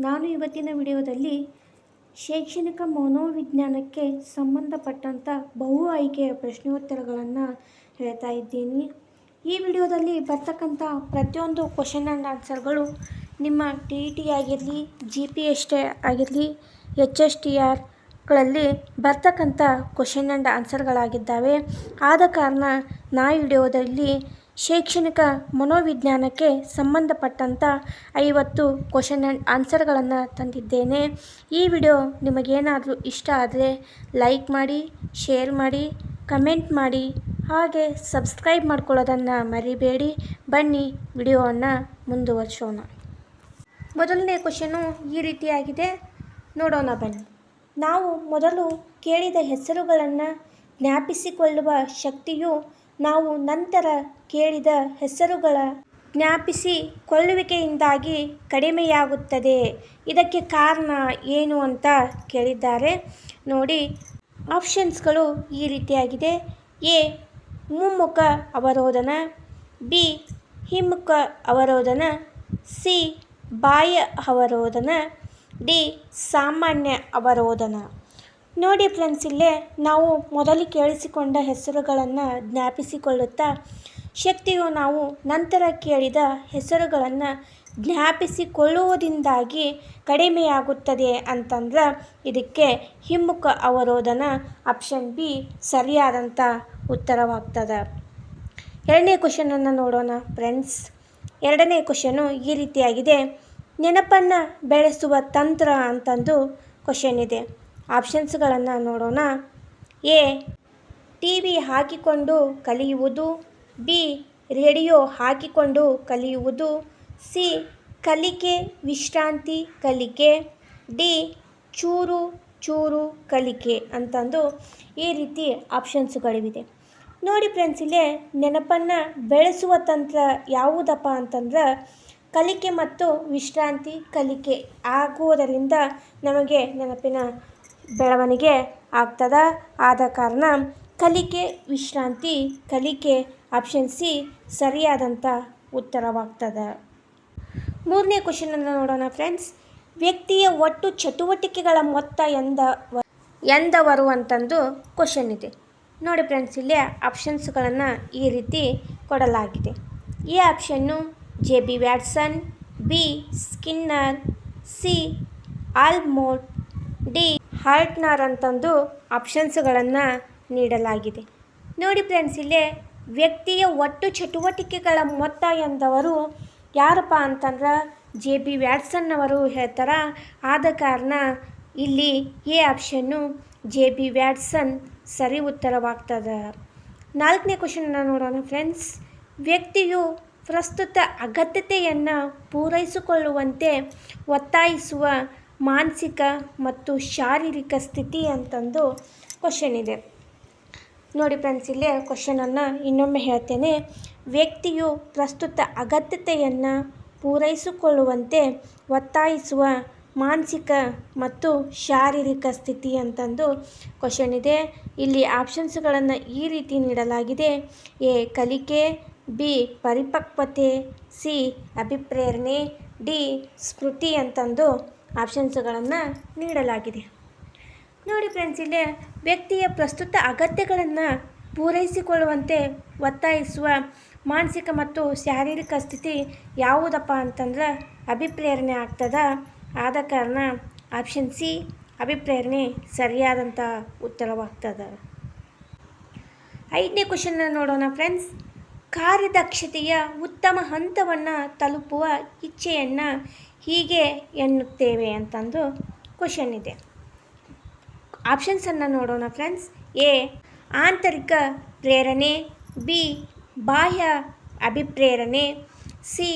ನಾನು ಇವತ್ತಿನ ವಿಡಿಯೋದಲ್ಲಿ ಶೈಕ್ಷಣಿಕ ಮನೋವಿಜ್ಞಾನಕ್ಕೆ ಸಂಬಂಧಪಟ್ಟಂಥ ಬಹು ಆಯ್ಕೆಯ ಪ್ರಶ್ನೋತ್ತರಗಳನ್ನು ಹೇಳ್ತಾ ಇದ್ದೀನಿ. ಈ ವಿಡಿಯೋದಲ್ಲಿ ಬರ್ತಕ್ಕಂಥ ಪ್ರತಿಯೊಂದು ಕ್ವಶನ್ ಆ್ಯಂಡ್ ಆನ್ಸರ್ಗಳು ನಿಮ್ಮ TET ಆಗಿರಲಿ, GPST ಆಗಿರಲಿ, HSTRಗಳಲ್ಲಿ ಬರ್ತಕ್ಕಂಥ ಕ್ವಶನ್ ಆ್ಯಂಡ್ ಆನ್ಸರ್ಗಳಾಗಿದ್ದಾವೆ. ಆದ ಕಾರಣ ಈ ವಿಡಿಯೋದಲ್ಲಿ ಶೈಕ್ಷಣಿಕ ಮನೋವಿಜ್ಞಾನಕ್ಕೆ ಸಂಬಂಧಪಟ್ಟಂಥ 50 ಕ್ವಶನ್ ಆ್ಯಂಡ್ ಆನ್ಸರ್ಗಳನ್ನು ತಂದಿದ್ದೇನೆ. ಈ ವಿಡಿಯೋ ನಿಮಗೇನಾದರೂ ಇಷ್ಟ ಆದರೆ ಲೈಕ್ ಮಾಡಿ, ಶೇರ್ ಮಾಡಿ, ಕಮೆಂಟ್ ಮಾಡಿ, ಹಾಗೆ ಸಬ್ಸ್ಕ್ರೈಬ್ ಮಾಡ್ಕೊಳ್ಳೋದನ್ನು ಮರಿಬೇಡಿ. ಬನ್ನಿ ವಿಡಿಯೋವನ್ನು ಮುಂದುವರಿಸೋಣ. ಮೊದಲನೇ ಕ್ವಶನು ಈ ರೀತಿಯಾಗಿದೆ, ನೋಡೋಣ ಬನ್ನಿ. ನಾವು ಮೊದಲು ಕೇಳಿದ ಹೆಸರುಗಳನ್ನು ಜ್ಞಾಪಿಸಿಕೊಳ್ಳುವ ಶಕ್ತಿಯು ನಾವು ನಂತರ ಕೇಳಿದ ಹೆಸರುಗಳ ಜ್ಞಾಪಿಸಿಕೊಳ್ಳುವಿಕೆಯಿಂದಾಗಿ ಕಡಿಮೆಯಾಗುತ್ತದೆ. ಇದಕ್ಕೆ ಕಾರಣ ಏನು ಅಂತ ಕೇಳಿದ್ದಾರೆ. ನೋಡಿ, ಆಪ್ಷನ್ಸ್ಗಳು ಈ ರೀತಿಯಾಗಿದೆ. ಎ ಮುಮ್ಮುಖ ಅವರೋಧನ, ಬಿ ಹಿಮ್ಮುಖ ಅವರೋಧನ, ಸಿ ಬಾಹ್ಯ ಅವರೋಧನ, ಡಿ ಸಾಮಾನ್ಯ ಅವರೋಧನ. ನೋಡಿ ಫ್ರೆಂಡ್ಸ್, ಇಲ್ಲೇ ನಾವು ಮೊದಲು ಕೇಳಿಸಿಕೊಂಡ ಹೆಸರುಗಳನ್ನು ಜ್ಞಾಪಿಸಿಕೊಳ್ಳುತ್ತಾ ಶಕ್ತಿಯು ನಾವು ನಂತರ ಕೇಳಿದ ಹೆಸರುಗಳನ್ನು ಜ್ಞಾಪಿಸಿಕೊಳ್ಳುವುದರಿಂದಾಗಿ ಕಡಿಮೆಯಾಗುತ್ತದೆ ಅಂತಂದ್ರೆ ಇದಕ್ಕೆ ಹಿಮ್ಮುಖ ಅವರೋಧನ ಆಪ್ಷನ್ ಬಿ ಸರಿಯಾದಂಥ ಉತ್ತರವಾಗ್ತದೆ. ಎರಡನೇ ಕ್ವಶನನ್ನು ನೋಡೋಣ ಫ್ರೆಂಡ್ಸ್. ಎರಡನೇ ಕ್ವಶನು ಈ ರೀತಿಯಾಗಿದೆ, ನೆನಪನ್ನು ಬೆಳೆಸುವ ತಂತ್ರ ಅಂತಂದು ಕ್ವಶನ್ ಇದೆ. ಆಪ್ಷನ್ಸ್ಗಳನ್ನು ನೋಡೋಣ. ಎ TV ಹಾಕಿಕೊಂಡು ಕಲಿಯುವುದು, ಬಿ ರೇಡಿಯೋ ಹಾಕಿಕೊಂಡು ಕಲಿಯುವುದು, ಸಿ ಕಲಿಕೆ ವಿಶ್ರಾಂತಿ ಕಲಿಕೆ, ಡಿ ಚೂರು ಚೂರು ಕಲಿಕೆ ಅಂತಂದು ಈ ರೀತಿ ಆಪ್ಷನ್ಸ್ಗಳಿವೆ. ನೋಡಿ ಫ್ರೆಂಡ್ಸ್, ಇಲ್ಲೇ ನೆನಪನ್ನು ಬೆಳೆಸುವ ತಂತ್ರ ಯಾವುದಪ್ಪ ಅಂತಂದ್ರೆ ಕಲಿಕೆ ಮತ್ತು ವಿಶ್ರಾಂತಿ ಕಲಿಕೆ ಆಗುವುದರಿಂದ ನಮಗೆ ನೆನಪಿನ ಬೆಳವಣಿಗೆ ಆಗ್ತದೆ. ಆದ ಕಾರಣ ಕಲಿಕೆ ವಿಶ್ರಾಂತಿ ಕಲಿಕೆ ಆಪ್ಷನ್ ಸಿ ಸರಿಯಾದಂಥ ಉತ್ತರವಾಗ್ತದೆ. ಮೂರನೇ ಕ್ವಶನನ್ನು ನೋಡೋಣ ಫ್ರೆಂಡ್ಸ್. ವ್ಯಕ್ತಿಯ ಒಟ್ಟು ಚಟುವಟಿಕೆಗಳ ಮೊತ್ತ ಎಂದವರು ಅಂತಂದು ಕ್ವಶನ್ ಇದೆ. ನೋಡಿ ಫ್ರೆಂಡ್ಸ್, ಇಲ್ಲಿ ಆಪ್ಷನ್ಸ್ಗಳನ್ನು ಈ ರೀತಿ ಕೊಡಲಾಗಿದೆ. A option JB Watson, B Skinner, C ಆಲ್ಮೋಟ್, ಡಿ ಹಾರ್ಟ್ನರ್ ಅಂತಂದು ಆಪ್ಷನ್ಸ್ಗಳನ್ನು ನೀಡಲಾಗಿದೆ. ನೋಡಿ ಫ್ರೆಂಡ್ಸ್, ಇಲ್ಲೇ ವ್ಯಕ್ತಿಯ ಒಟ್ಟು ಚಟುವಟಿಕೆಗಳ ಮೊತ್ತ ಎಂದವರು ಯಾರಪ್ಪ ಅಂತಂದ್ರೆ JB ವ್ಯಾಟ್ಸನ್ ಅವರು ಹೇಳ್ತಾರೆ. ಆದ ಕಾರಣ ಇಲ್ಲಿ ಎ ಆಪ್ಷನ್ನು JB ವ್ಯಾಟ್ಸನ್ ಸರಿ ಉತ್ತರವಾಗ್ತದೆ. ನಾಲ್ಕನೇ ಕ್ವಶನನ್ನು ನೋಡೋಣ ಫ್ರೆಂಡ್ಸ್. ವ್ಯಕ್ತಿಯು ಪ್ರಸ್ತುತ ಅಗತ್ಯತೆಯನ್ನು ಪೂರೈಸಿಕೊಳ್ಳುವಂತೆ ಒತ್ತಾಯಿಸುವ ಮಾನಸಿಕ ಮತ್ತು ಶಾರೀರಿಕ ಸ್ಥಿತಿ ಅಂತಂದು ಕ್ವಶನ್ ಇದೆ. ನೋಡಿ ಫ್ರೆಂಡ್ಸ್, ಇಲ್ಲೇ ಕ್ವಶನನ್ನು ಇನ್ನೊಮ್ಮೆ ಹೇಳ್ತೇನೆ. ವ್ಯಕ್ತಿಯು ಪ್ರಸ್ತುತ ಅಗತ್ಯತೆಯನ್ನು ಪೂರೈಸಿಕೊಳ್ಳುವಂತೆ ಒತ್ತಾಯಿಸುವ ಮಾನಸಿಕ ಮತ್ತು ಶಾರೀರಿಕ ಸ್ಥಿತಿ ಅಂತಂದು ಕ್ವಶನ್ ಇದೆ. ಇಲ್ಲಿ ಆಪ್ಷನ್ಸ್ಗಳನ್ನು ಈ ರೀತಿ ನೀಡಲಾಗಿದೆ. ಎ ಕಲಿಕೆ, ಬಿ ಪರಿಪಕ್ವತೆ, ಸಿ ಅಭಿಪ್ರೇರಣೆ, ಡಿ ಸ್ಮೃತಿ ಅಂತಂದು ಆಪ್ಷನ್ಸ್ಗಳನ್ನು ನೀಡಲಾಗಿದೆ. ನೋಡಿ ಫ್ರೆಂಡ್ಸ್, ಇಲ್ಲಿ ವ್ಯಕ್ತಿಯ ಪ್ರಸ್ತುತ ಅಗತ್ಯಗಳನ್ನು ಪೂರೈಸಿಕೊಳ್ಳುವಂತೆ ಒತ್ತಾಯಿಸುವ ಮಾನಸಿಕ ಮತ್ತು ಶಾರೀರಿಕ ಸ್ಥಿತಿ ಯಾವುದಪ್ಪ ಅಂತಂದ್ರೆ ಅಭಿಪ್ರೇರಣೆ ಆಗ್ತದೆ. ಆದ ಕಾರಣ ಆಪ್ಷನ್ ಸಿ ಅಭಿಪ್ರೇರಣೆ ಸರಿಯಾದಂಥ ಉತ್ತರವಾಗ್ತದೆ. ಐದನೇ ಕ್ವಶನ್ನ ನೋಡೋಣ ಫ್ರೆಂಡ್ಸ್. ಕಾರ್ಯದಕ್ಷತೆಯ ಉತ್ತಮ ಹಂತವನ್ನು ತಲುಪುವ ಇಚ್ಛೆಯನ್ನು ಹೀಗೆ ಎನ್ನುತ್ತೇವೆ ಅಂತಂದು ಕ್ವಶನ್ ಇದೆ. ಆಪ್ಷನ್ಸನ್ನು ನೋಡೋಣ ಫ್ರೆಂಡ್ಸ್. ಎ ಆಂತರಿಕ ಪ್ರೇರಣೆ, ಬಿ ಬಾಹ್ಯ ಅಭಿಪ್ರೇರಣೆ, ಸಿ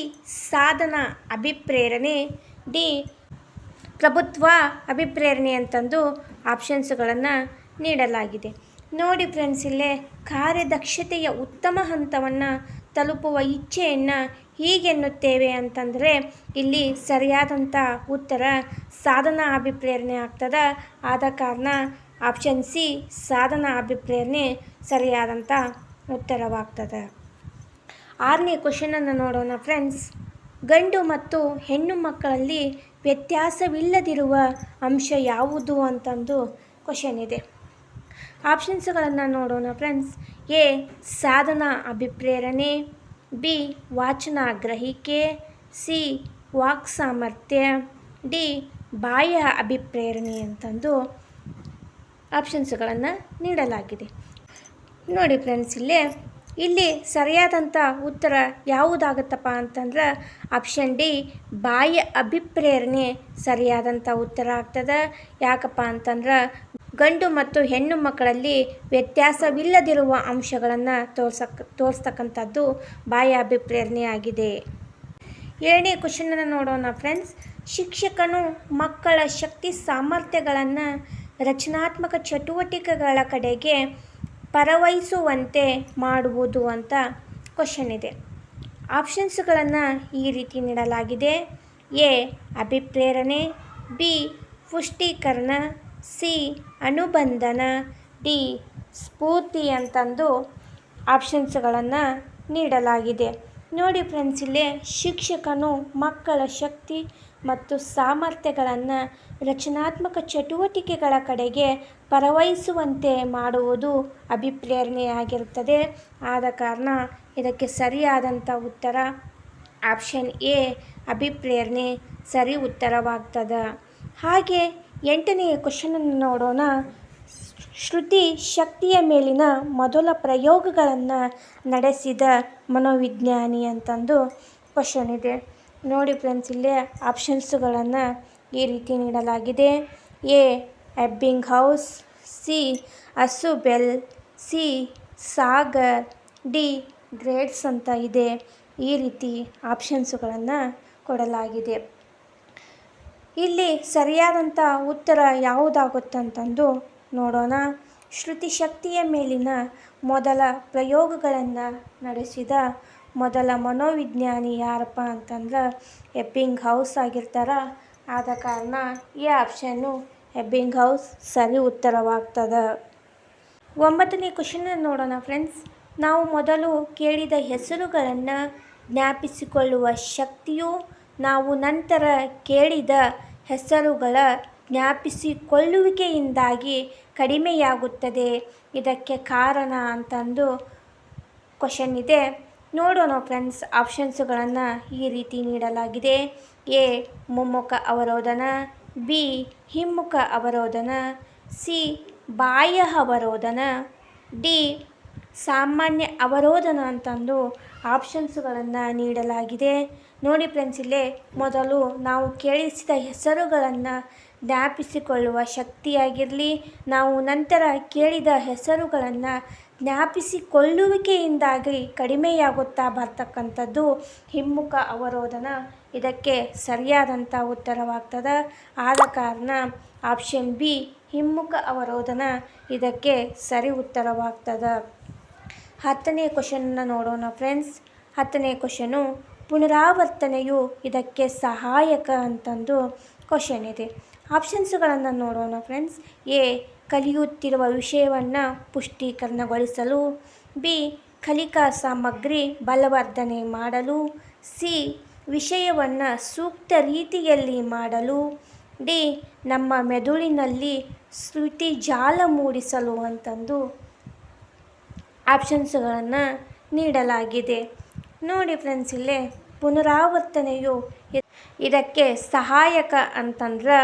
ಸಾಧನ ಅಭಿಪ್ರೇರಣೆ, ಡಿ ಪ್ರಭುತ್ವ ಅಭಿಪ್ರೇರಣೆ ಅಂತಂದು ಆಪ್ಷನ್ಸ್ಗಳನ್ನು ನೀಡಲಾಗಿದೆ. ನೋಡಿ ಫ್ರೆಂಡ್ಸ್, ಇಲ್ಲೇ ಕಾರ್ಯದಕ್ಷತೆಯ ಉತ್ತಮ ಹಂತವನ್ನು ತಲುಪುವ ಇಚ್ಛೆಯನ್ನು ಹೀಗೆನ್ನುತ್ತೇವೆ ಅಂತಂದರೆ ಇಲ್ಲಿ ಸರಿಯಾದಂಥ ಉತ್ತರ ಸಾಧನ ಅಭಿಪ್ರೇರಣೆ ಆಗ್ತದೆ. ಆದ ಕಾರಣ ಆಪ್ಷನ್ ಸಿ ಸಾಧನ ಅಭಿಪ್ರೇರಣೆ ಸರಿಯಾದಂಥ ಉತ್ತರವಾಗ್ತದೆ. ಆರನೇ ಕ್ವಶನನ್ನು ನೋಡೋಣ ಫ್ರೆಂಡ್ಸ್. ಗಂಡು ಮತ್ತು ಹೆಣ್ಣು ಮಕ್ಕಳಲ್ಲಿ ವ್ಯತ್ಯಾಸವಿಲ್ಲದಿರುವ ಅಂಶ ಯಾವುದು ಅಂತಂದು ಕ್ವಶನ್ ಇದೆ. ಆಪ್ಷನ್ಸ್ಗಳನ್ನು ನೋಡೋಣ ಫ್ರೆಂಡ್ಸ್. ಎ ಸಾಧನ ಅಭಿಪ್ರೇರಣೆ, ಬಿ ವಾಚನ ಗ್ರಹಿಕೆ, ಸಿ ವಾಕ್ ಸಾಮರ್ಥ್ಯ, ಡಿ ಬಾಹ್ಯ ಅಭಿಪ್ರೇರಣೆ ಅಂತಂದು ಆಪ್ಷನ್ಸ್ಗಳನ್ನು ನೀಡಲಾಗಿದೆ. ನೋಡಿ ಫ್ರೆಂಡ್ಸ್, ಇಲ್ಲಿ ಸರಿಯಾದಂಥ ಉತ್ತರ ಯಾವುದಾಗುತ್ತಪ್ಪ ಅಂತಂದ್ರೆ ಆಪ್ಷನ್ ಡಿ ಬಾಹ್ಯ ಅಭಿಪ್ರೇರಣೆ ಸರಿಯಾದಂಥ ಉತ್ತರ ಆಗ್ತದೆ. ಯಾಕಪ್ಪ ಅಂತಂದ್ರೆ ಗಂಡು ಮತ್ತು ಹೆಣ್ಣು ಮಕ್ಕಳಲ್ಲಿ ವ್ಯತ್ಯಾಸವಿಲ್ಲದಿರುವ ಅಂಶಗಳನ್ನು ತೋರಿಸ್ತಕ್ಕಂಥದ್ದು ಬಾಹ್ಯ ಅಭಿಪ್ರೇರಣೆ ಆಗಿದೆ. 7ನೇ ಕ್ವಶನನ್ನು ನೋಡೋಣ ಫ್ರೆಂಡ್ಸ್. ಶಿಕ್ಷಕನು ಮಕ್ಕಳ ಶಕ್ತಿ ಸಾಮರ್ಥ್ಯಗಳನ್ನು ರಚನಾತ್ಮಕ ಚಟುವಟಿಕೆಗಳ ಕಡೆಗೆ ಪರವಹಿಸುವಂತೆ ಮಾಡುವುದು ಅಂತ ಕ್ವಶನ್ ಇದೆ. ಆಪ್ಷನ್ಸ್ಗಳನ್ನು ಈ ರೀತಿ ನೀಡಲಾಗಿದೆ. ಎ ಅಭಿಪ್ರೇರಣೆ, ಬಿ ಪುಷ್ಟೀಕರಣ, ಸಿ ಅನುಬಂಧನ, ಡಿ ಸ್ಫೂರ್ತಿ ಅಂತಂದು ಆಪ್ಷನ್ಸ್ಗಳನ್ನು ನೀಡಲಾಗಿದೆ. ನೋಡಿ ಫ್ರೆಂಡ್ಸ್, ಶಿಕ್ಷಕನು ಮಕ್ಕಳ ಶಕ್ತಿ ಮತ್ತು ಸಾಮರ್ಥ್ಯಗಳನ್ನು ರಚನಾತ್ಮಕ ಚಟುವಟಿಕೆಗಳ ಕಡೆಗೆ ಪರವಹಿಸುವಂತೆ ಮಾಡುವುದು ಅಭಿಪ್ರೇರಣೆಯಾಗಿರುತ್ತದೆ. ಆದ ಕಾರಣ ಇದಕ್ಕೆ ಸರಿಯಾದಂಥ ಉತ್ತರ ಆಪ್ಷನ್ ಎ ಅಭಿಪ್ರೇರಣೆ ಸರಿ ಉತ್ತರವಾಗ್ತದೆ. ಹಾಗೆ 8ನೇ ಕ್ವಶನನ್ನು ನೋಡೋಣ. ಶ್ರುತಿ ಶಕ್ತಿಯ ಮೇಲಿನ ಮೊದಲ ಪ್ರಯೋಗಗಳನ್ನು ನಡೆಸಿದ ಮನೋವಿಜ್ಞಾನಿ ಅಂತಂದು ಕ್ವಶನ್ ಇದೆ. ನೋಡಿ ಫ್ರೆಂಡ್ಸ್, ಆಪ್ಷನ್ಸ್ಗಳನ್ನು ಈ ರೀತಿ ನೀಡಲಾಗಿದೆ. A Ebbinghaus, C Ausubel, C ಸಾಗರ್, ಡಿ ಗ್ರೇಟ್ಸ್ ಅಂತ ಇದೆ. ಈ ರೀತಿ ಆಪ್ಷನ್ಸ್ಗಳನ್ನು ಕೊಡಲಾಗಿದೆ. ಇಲ್ಲಿ ಸರಿಯಾದಂಥ ಉತ್ತರ ಯಾವುದಾಗುತ್ತಂತಂದು ನೋಡೋಣ. ಶ್ರುತಿ ಶಕ್ತಿಯ ಮೇಲಿನ ಮೊದಲ ಪ್ರಯೋಗಗಳನ್ನು ನಡೆಸಿದ ಮೊದಲ ಮನೋವಿಜ್ಞಾನಿ ಯಾರಪ್ಪ ಅಂತಂದ್ರೆ ಎಬ್ಬಿಂಗ್ಹೌಸ್ ಆಗಿರ್ತಾರೆ. ಆದ ಕಾರಣ ಈ ಆಪ್ಷನ್ನು ಎಬ್ಬಿಂಗ್ಹೌಸ್ ಸರಿ ಉತ್ತರವಾಗ್ತದೆ. 9ನೇ ಕ್ವಶನನ್ನು ನೋಡೋಣ ಫ್ರೆಂಡ್ಸ್. ನಾವು ಮೊದಲು ಕೇಳಿದ ಹೆಸರುಗಳನ್ನು ಜ್ಞಾಪಿಸಿಕೊಳ್ಳುವ ಶಕ್ತಿಯು ನಾವು ನಂತರ ಕೇಳಿದ ಹೆಸರುಗಳ ಜ್ಞಾಪಿಸಿಕೊಳ್ಳುವಿಕೆಯಿಂದಾಗಿ ಕಡಿಮೆಯಾಗುತ್ತದೆ. ಇದಕ್ಕೆ ಕಾರಣ ಅಂತಂದು ಕ್ವಶನ್ ಇದೆ. ನೋಡೋಣ ಫ್ರೆಂಡ್ಸ್, ಆಪ್ಷನ್ಸ್ಗಳನ್ನು ಈ ರೀತಿ ನೀಡಲಾಗಿದೆ. ಎ ಮುಮ್ಮುಖ ಅವರೋಧನ, ಬಿ ಹಿಮ್ಮುಖ ಅವರೋಧನ, ಸಿ ಬಾಹ್ಯ ಅವರೋಧನ, ಡಿ ಸಾಮಾನ್ಯ ಅವರೋಧನ ಅಂತಂದು ಆಪ್ಷನ್ಸ್ಗಳನ್ನು ನೀಡಲಾಗಿದೆ. ನೋಡಿ ಫ್ರೆಂಡ್ಸ್, ಮೊದಲು ನಾವು ಕೇಳಿಸಿದ ಹೆಸರುಗಳನ್ನು ಜ್ಞಾಪಿಸಿಕೊಳ್ಳುವ ಶಕ್ತಿಯಾಗಿರಲಿ, ನಾವು ನಂತರ ಕೇಳಿದ ಹೆಸರುಗಳನ್ನು ಜ್ಞಾಪಿಸಿಕೊಳ್ಳುವಿಕೆಯಿಂದಾಗಿ ಕಡಿಮೆಯಾಗುತ್ತಾ ಬರ್ತಕ್ಕಂಥದ್ದು ಹಿಮ್ಮುಖ ಅವರೋಧನ. ಇದಕ್ಕೆ ಸರಿಯಾದಂಥ ಉತ್ತರವಾಗ್ತದೆ. ಆದ ಕಾರಣ ಆಪ್ಷನ್ ಬಿ ಹಿಮ್ಮುಖ ಅವರೋಧನ ಇದಕ್ಕೆ ಸರಿ ಉತ್ತರವಾಗ್ತದೆ. 10ನೇ ಕ್ವಶನನ್ನು ನೋಡೋಣ ಫ್ರೆಂಡ್ಸ್. 10ನೇ ಕ್ವಶನು ಪುನರಾವರ್ತನೆಯು ಇದಕ್ಕೆ ಸಹಾಯಕ ಅಂತಂದು ಕ್ವಶನ್ ಇದೆ. ಆಪ್ಷನ್ಸ್ಗಳನ್ನು ನೋಡೋಣ ಫ್ರೆಂಡ್ಸ್. ಎ ಕಲಿಯುತ್ತಿರುವ ವಿಷಯವನ್ನು ಪುಷ್ಟೀಕರಣಗೊಳಿಸಲು, ಬಿ ಕಲಿಕಾ ಸಾಮಗ್ರಿ ಬಲವರ್ಧನೆ ಮಾಡಲು, ಸಿ ವಿಷಯವನ್ನು ಸೂಕ್ತ ರೀತಿಯಲ್ಲಿ ಮಾಡಲು, ಡಿ ನಮ್ಮ ಮೆದುಳಿನಲ್ಲಿ ಸ್ಮೃತಿ ಜಾಲ ಮೂಡಿಸಲು ಅಂತಂದು ಆಪ್ಷನ್ಸ್ಗಳನ್ನು ನೀಡಲಾಗಿದೆ. ನೋಡಿ ಫ್ರೆಂಡ್ಸ್, ಪುನರಾವರ್ತನೆಯು ಇದಕ್ಕೆ ಸಹಾಯಕ ಅಂತಂದ್ರೆ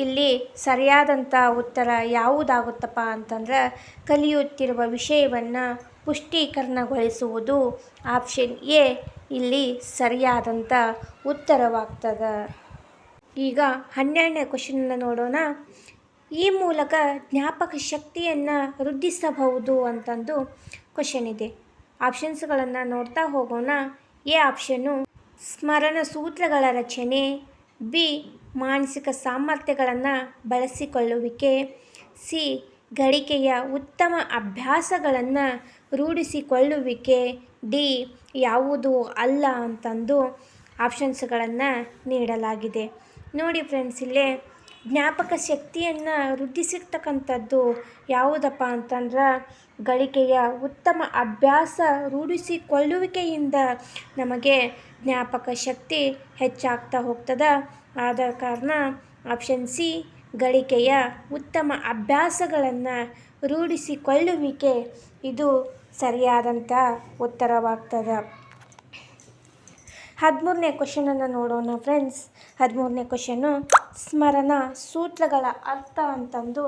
ಇಲ್ಲಿ ಸರಿಯಾದಂಥ ಉತ್ತರ ಯಾವುದಾಗುತ್ತಪ್ಪ ಅಂತಂದ್ರೆ ಕಲಿಯುತ್ತಿರುವ ವಿಷಯವನ್ನು ಪುಷ್ಟೀಕರಣಗೊಳಿಸುವುದು. ಆಪ್ಷನ್ ಎ ಇಲ್ಲಿ ಸರಿಯಾದಂಥ ಉತ್ತರವಾಗ್ತದೆ. ಈಗ 12ನೇ ಕ್ವಶನನ್ನು ನೋಡೋಣ. ಈ ಮೂಲಕ ಜ್ಞಾಪಕ ಶಕ್ತಿಯನ್ನು ವೃದ್ಧಿಸಬಹುದು ಅಂತಂದು ಕ್ವಶನ್ ಇದೆ. ಆಪ್ಷನ್ಸ್ಗಳನ್ನು ನೋಡ್ತಾ ಹೋಗೋಣ. ಎ ಆಪ್ಷನ್ನು ಸ್ಮರಣ ಸೂತ್ರಗಳ ರಚನೆ, ಬಿ ಮಾನಸಿಕ ಸಾಮರ್ಥ್ಯಗಳನ್ನು ಬಳಸಿಕೊಳ್ಳುವಿಕೆ, ಸಿ ಗಳಿಕೆಯ ಉತ್ತಮ ಅಭ್ಯಾಸಗಳನ್ನು ರೂಢಿಸಿಕೊಳ್ಳುವಿಕೆ, ಡಿ ಯಾವುದೂ ಅಲ್ಲ ಅಂತಂದು ಆಪ್ಷನ್ಸ್ಗಳನ್ನು ನೀಡಲಾಗಿದೆ. ನೋಡಿ ಫ್ರೆಂಡ್ಸ್, ಜ್ಞಾಪಕ ಶಕ್ತಿಯನ್ನು ವೃದ್ಧಿಸಿರ್ತಕ್ಕಂಥದ್ದು ಯಾವುದಪ್ಪ ಅಂತಂದ್ರೆ ಗಳಿಕೆಯ ಉತ್ತಮ ಅಭ್ಯಾಸ ರೂಢಿಸಿಕೊಳ್ಳುವಿಕೆಯಿಂದ ನಮಗೆ ಜ್ಞಾಪಕ ಶಕ್ತಿ ಹೆಚ್ಚಾಗ್ತಾ ಹೋಗ್ತದೆ. ಆದ ಕಾರಣ ಆಪ್ಷನ್ ಸಿ ಗಳಿಕೆಯ ಉತ್ತಮ ಅಭ್ಯಾಸಗಳನ್ನು ರೂಢಿಸಿಕೊಳ್ಳುವಿಕೆ ಇದು ಸರಿಯಾದಂಥ ಉತ್ತರವಾಗ್ತದೆ. 13ನೇ ಕ್ವಶನನ್ನು ನೋಡೋಣ ಫ್ರೆಂಡ್ಸ್. 13ನೇ ಕ್ವಶನು ಸ್ಮರಣ ಸೂತ್ರಗಳ ಅರ್ಥ ಅಂತಂದು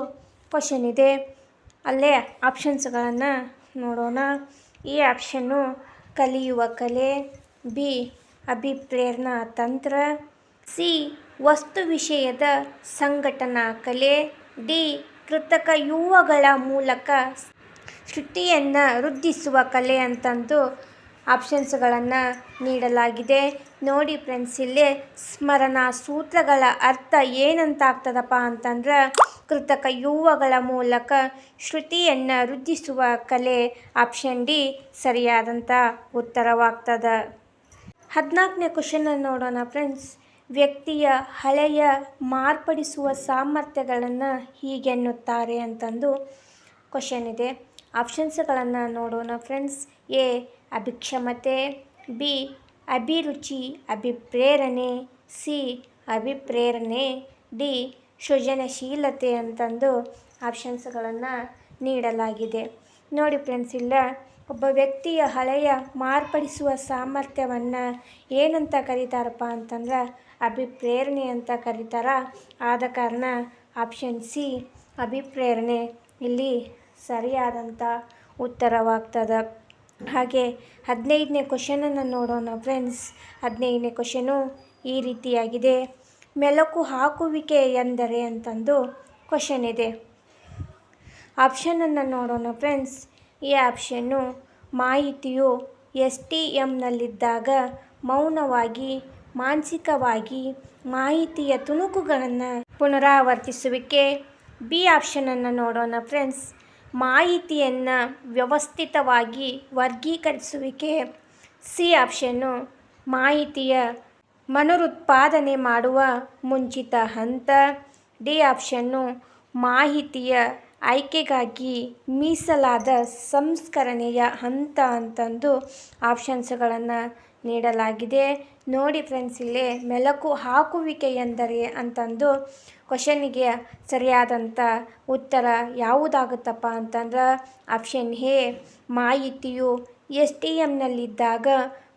ಕ್ವಶನ್ ಇದೆ. ಅಲ್ಲೇ ಆಪ್ಷನ್ಸ್ಗಳನ್ನು ನೋಡೋಣ. ಎ ಆಪ್ಷನ್ನು ಕಲಿಯುವ ಕಲೆ, ಬಿ ಅಭಿಪ್ರೇರಣಾ ತಂತ್ರ, ಸಿ ವಸ್ತು ವಿಷಯದ ಸಂಘಟನಾ ಕಲೆ, ಡಿ ಕೃತಕ ಯುವಗಳ ಮೂಲಕ ಶ್ರುತಿಯನ್ನು ವೃದ್ಧಿಸುವ ಕಲೆ ಅಂತಂದು ಆಪ್ಷನ್ಸ್ಗಳನ್ನು ನೀಡಲಾಗಿದೆ. ನೋಡಿ ಫ್ರೆಂಡ್ಸ್, ಇಲ್ಲಿ ಸ್ಮರಣ ಸೂತ್ರಗಳ ಅರ್ಥ ಏನಂತ ಆಗ್ತದಪ್ಪ ಅಂತಂದ್ರೆ ಕೃತಕ ಯುವಗಳ ಮೂಲಕ ಶ್ರುತಿಯನ್ನು ವೃದ್ಧಿಸುವ ಕಲೆ. ಆಪ್ಷನ್ ಡಿ ಸರಿಯಾದಂಥ ಉತ್ತರವಾಗ್ತದೆ. 14ನೇ ಕ್ವಶನನ್ನು ನೋಡೋಣ ಫ್ರೆಂಡ್ಸ್. ವ್ಯಕ್ತಿಯ ಹಳೆಯ ಮಾರ್ಪಡಿಸುವ ಸಾಮರ್ಥ್ಯಗಳನ್ನು ಹೀಗೆನ್ನುತ್ತಾರೆ ಅಂತಂದು ಕ್ವಶನ್ ಇದೆ. ಆಪ್ಷನ್ಸ್ಗಳನ್ನು ನೋಡೋಣ ಫ್ರೆಂಡ್ಸ್. ಎ ಅಭಿಕ್ಷಮತೆ, ಬಿ ಅಭಿರುಚಿ ಅಭಿಪ್ರೇರಣೆ, ಸಿ ಅಭಿಪ್ರೇರಣೆ, ಡಿ ಸೃಜನಶೀಲತೆ ಅಂತಂದು ಆಪ್ಷನ್ಸ್ಗಳನ್ನು ನೀಡಲಾಗಿದೆ. ನೋಡಿ ಫ್ರೆಂಡ್ಸ್, ಇಲ್ಲ ಒಬ್ಬ ವ್ಯಕ್ತಿಯ ಹಳೆಯ ಮಾರ್ಪಡಿಸುವ ಸಾಮರ್ಥ್ಯವನ್ನು ಏನಂತ ಕರೀತಾರಪ್ಪ ಅಂತಂದ್ರೆ ಅಭಿಪ್ರೇರಣೆ ಅಂತ ಕರೀತಾರ. ಆದ ಕಾರಣ ಆಪ್ಷನ್ ಸಿ ಅಭಿಪ್ರೇರಣೆ ಇಲ್ಲಿ ಸರಿಯಾದಂಥ ಉತ್ತರವಾಗ್ತದೆ. ಹಾಗೆ 15ನೇ ಕ್ವಶನನ್ನು ನೋಡೋಣ ಫ್ರೆಂಡ್ಸ್. 15ನೇ ಕ್ವಶನು ಈ ರೀತಿಯಾಗಿದೆ. ಮೆಲುಕು ಹಾಕುವಿಕೆ ಎಂದರೆ ಅಂತಂದು ಕ್ವಶನ್ ಇದೆ. ಆಪ್ಷನನ್ನು ನೋಡೋಣ ಫ್ರೆಂಡ್ಸ್. ಈ ಆಪ್ಷನ್ನು ಮಾಹಿತಿಯು STMನಲ್ಲಿದ್ದಾಗ ಮೌನವಾಗಿ ಮಾನಸಿಕವಾಗಿ ಮಾಹಿತಿಯ ತುಣುಕುಗಳನ್ನು ಪುನರಾವರ್ತಿಸುವಿಕೆ. ಬಿ ಆಪ್ಷನನ್ನು ನೋಡೋಣ ಫ್ರೆಂಡ್ಸ್. ಮಾಹಿತಿಯನ್ನು ವ್ಯವಸ್ಥಿತವಾಗಿ ವರ್ಗೀಕರಿಸುವಿಕೆ. ಸಿ ಆಪ್ಷನ್ನು ಮಾಹಿತಿಯ ಮರುತ್ಪಾದನೆ ಮಾಡುವ ಮುಂಚಿತ ಹಂತ. ಡಿ ಆಪ್ಷನ್ನು ಮಾಹಿತಿಯ ಆಯ್ಕೆಗಾಗಿ ಮೀಸಲಾದ ಸಂಸ್ಕರಣೆಯ ಹಂತ ಅಂತಂದು ಆಪ್ಷನ್ಸ್ಗಳನ್ನು ನೀಡಲಾಗಿದೆ. ನೋಡಿ ಫ್ರೆಂಡ್ಸ್, ಇಲ್ಲಿ ಮೆಲುಕು ಹಾಕುವಿಕೆ ಎಂದರೆ ಅಂತಂದು ಕ್ವಶನಿಗೆ ಸರಿಯಾದಂಥ ಉತ್ತರ ಯಾವುದಾಗುತ್ತಪ್ಪ ಅಂತಂದ್ರೆ ಆಪ್ಷನ್ ಎ ಮಾಹಿತಿಯು STMನಲ್ಲಿದ್ದಾಗ